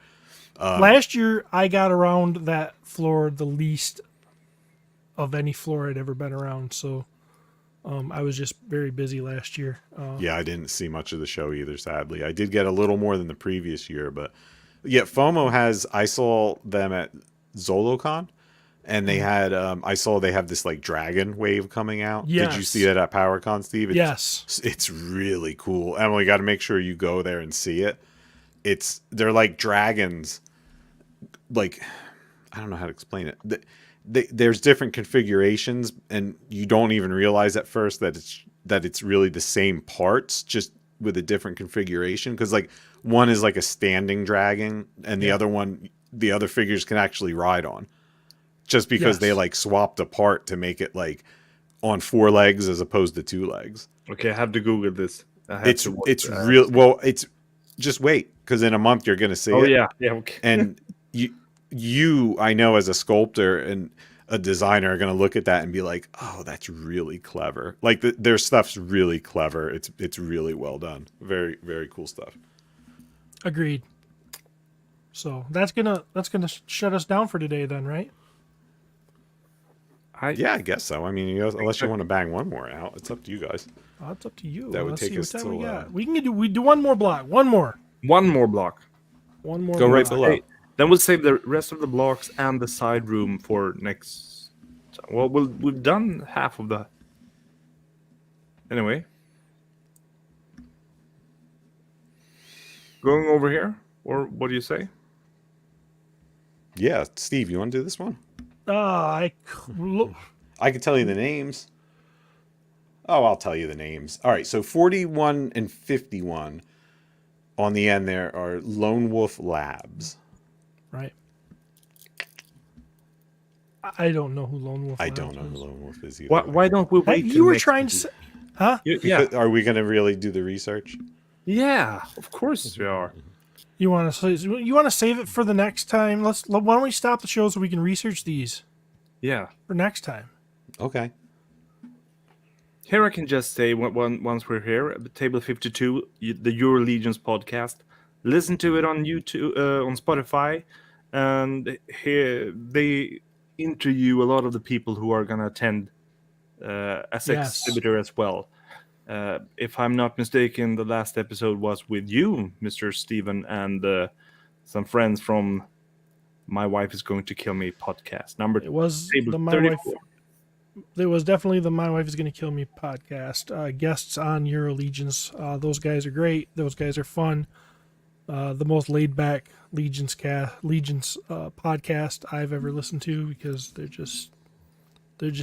Last year, I got around that floor the least of any floor I'd ever been around. So I was just very busy last year. Yeah, I didn't see much of the show either, sadly. I did get a little more than the previous year, but yeah, FOMO has. I saw them at ZoloCon, and they had. I saw they have this like dragon wave coming out. Did you Yes. see that at PowerCon, Steve? Yes. It's really cool. Emily, got to make sure you go there and see it. They're like dragons. Like, I don't know how to explain it. There's different configurations, and you don't even realize at first that it's really the same parts, just with a different configuration. Because like one is like a standing dragon, and the other one, the other figures can actually ride on. Just because they Yes. like swapped a part to make it like on 4 legs as opposed to 2 legs. Okay, I have to Google this. I have It's to watch- it's real. Well, it's just wait, because in a month you're gonna see Oh it. yeah, okay. And you I know, as a sculptor and a designer, are going to look at that and be like, oh, that's really clever. Like their stuff's really clever. It's really well done. Very, very cool stuff. Agreed. So that's gonna shut us down for today, then, right? Yeah, I guess so. I mean, unless you want to bang one more out, it's up to you guys. It's up to you. That would Let's take see us what time we till, got. We do one more block. One more. One more block. One more. Go right block. below. Hey, then we'll save the rest of the blocks and the side room for next. Well, we've done half of the. Anyway, going over here, or what do you say? Yeah, Steve, you want to do this one? Look. I can tell you the names. Oh, I'll tell you the names. All right, so 41 and 51 on the end there are Lone Wolf Labs. Right. I don't know who Lone Wolf. I Labs don't know who is. Lone Wolf is either. Why don't we Hey, wait? you till were next trying week? to say, huh? Yeah, Are we going to really do the research? yeah, of course we are. You want to save it for the next time? Why don't we stop the show so we can research these Yeah. for next time? Okay. Here I can just say, once we're here at Table 52, the Euro Legions podcast, listen to it on YouTube, on Spotify, and here they interview a lot of the people who are going to attend as Yes. exhibitor as well. If I'm not mistaken, the last episode was with you, Mr. Steven, and some friends from My Wife is Going to Kill Me podcast. It was Table the My 34. Wife. It was definitely the My Wife is Going to Kill Me podcast. Guests on Euro Legions. Those guys are great. Those guys are fun. The most laid back Legions podcast I've ever listened to, because they're just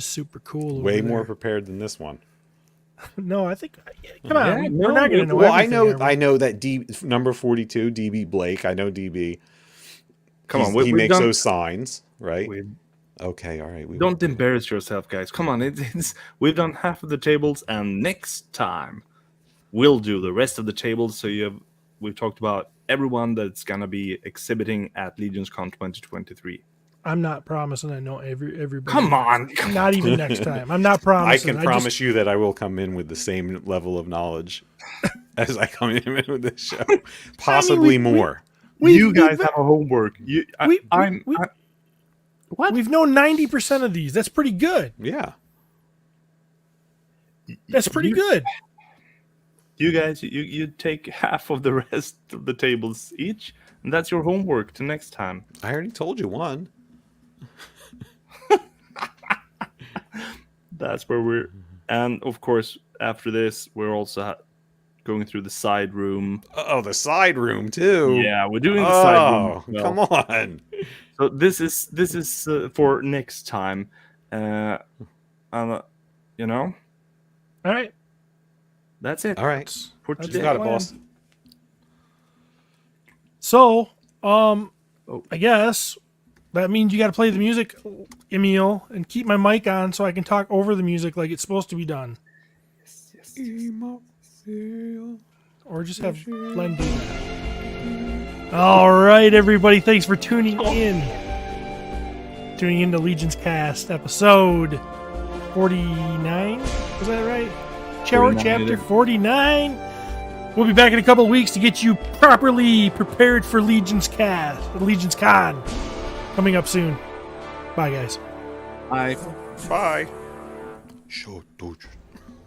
super cool. over Way there. more prepared than this one. No, I think. Come on, Yeah, we're not going to know. Well, I everything, know are we? that number 42, DB Blake. I know DB. Come on, He we've makes done- those signs, right? we- Okay, all right. We Don't won't. embarrass yourself, guys. Come on, we've done half of the tables, and next time we'll do the rest of the tables. So we've talked about everyone that's gonna be exhibiting at LegionsCon 2023. I'm not promising I know everybody. Come on, Not even next time. I'm not I promising. can promise you that I will come in with the same level of knowledge as I come in with this show, possibly more. you guys have a homework. What? We've known 90% of these. That's pretty good. Yeah. That's pretty good. You guys, you take half of the rest of the tables each, and that's your homework to next time. I already told you one. That's where we're, and of course after this we're also going through the side room. Oh, the side room too. Yeah, we're doing the side room. Oh, as well. come on. So this is for next time, and you know, All right. that's it. All right. For That's today. You got it, plan. boss. So, I guess that means you got to play the music, Emil, and keep my mic on so I can talk over the music like it's supposed to be done. Or just have Glenn do that. All right, everybody. Thanks for tuning in. Tuning into LegionsCast episode 49. Was that right? 49, Chapter yeah. 49. We'll be back in a couple of weeks to get you properly prepared for LegionsCon. Coming up soon. Bye, guys. Bye. Bye. Show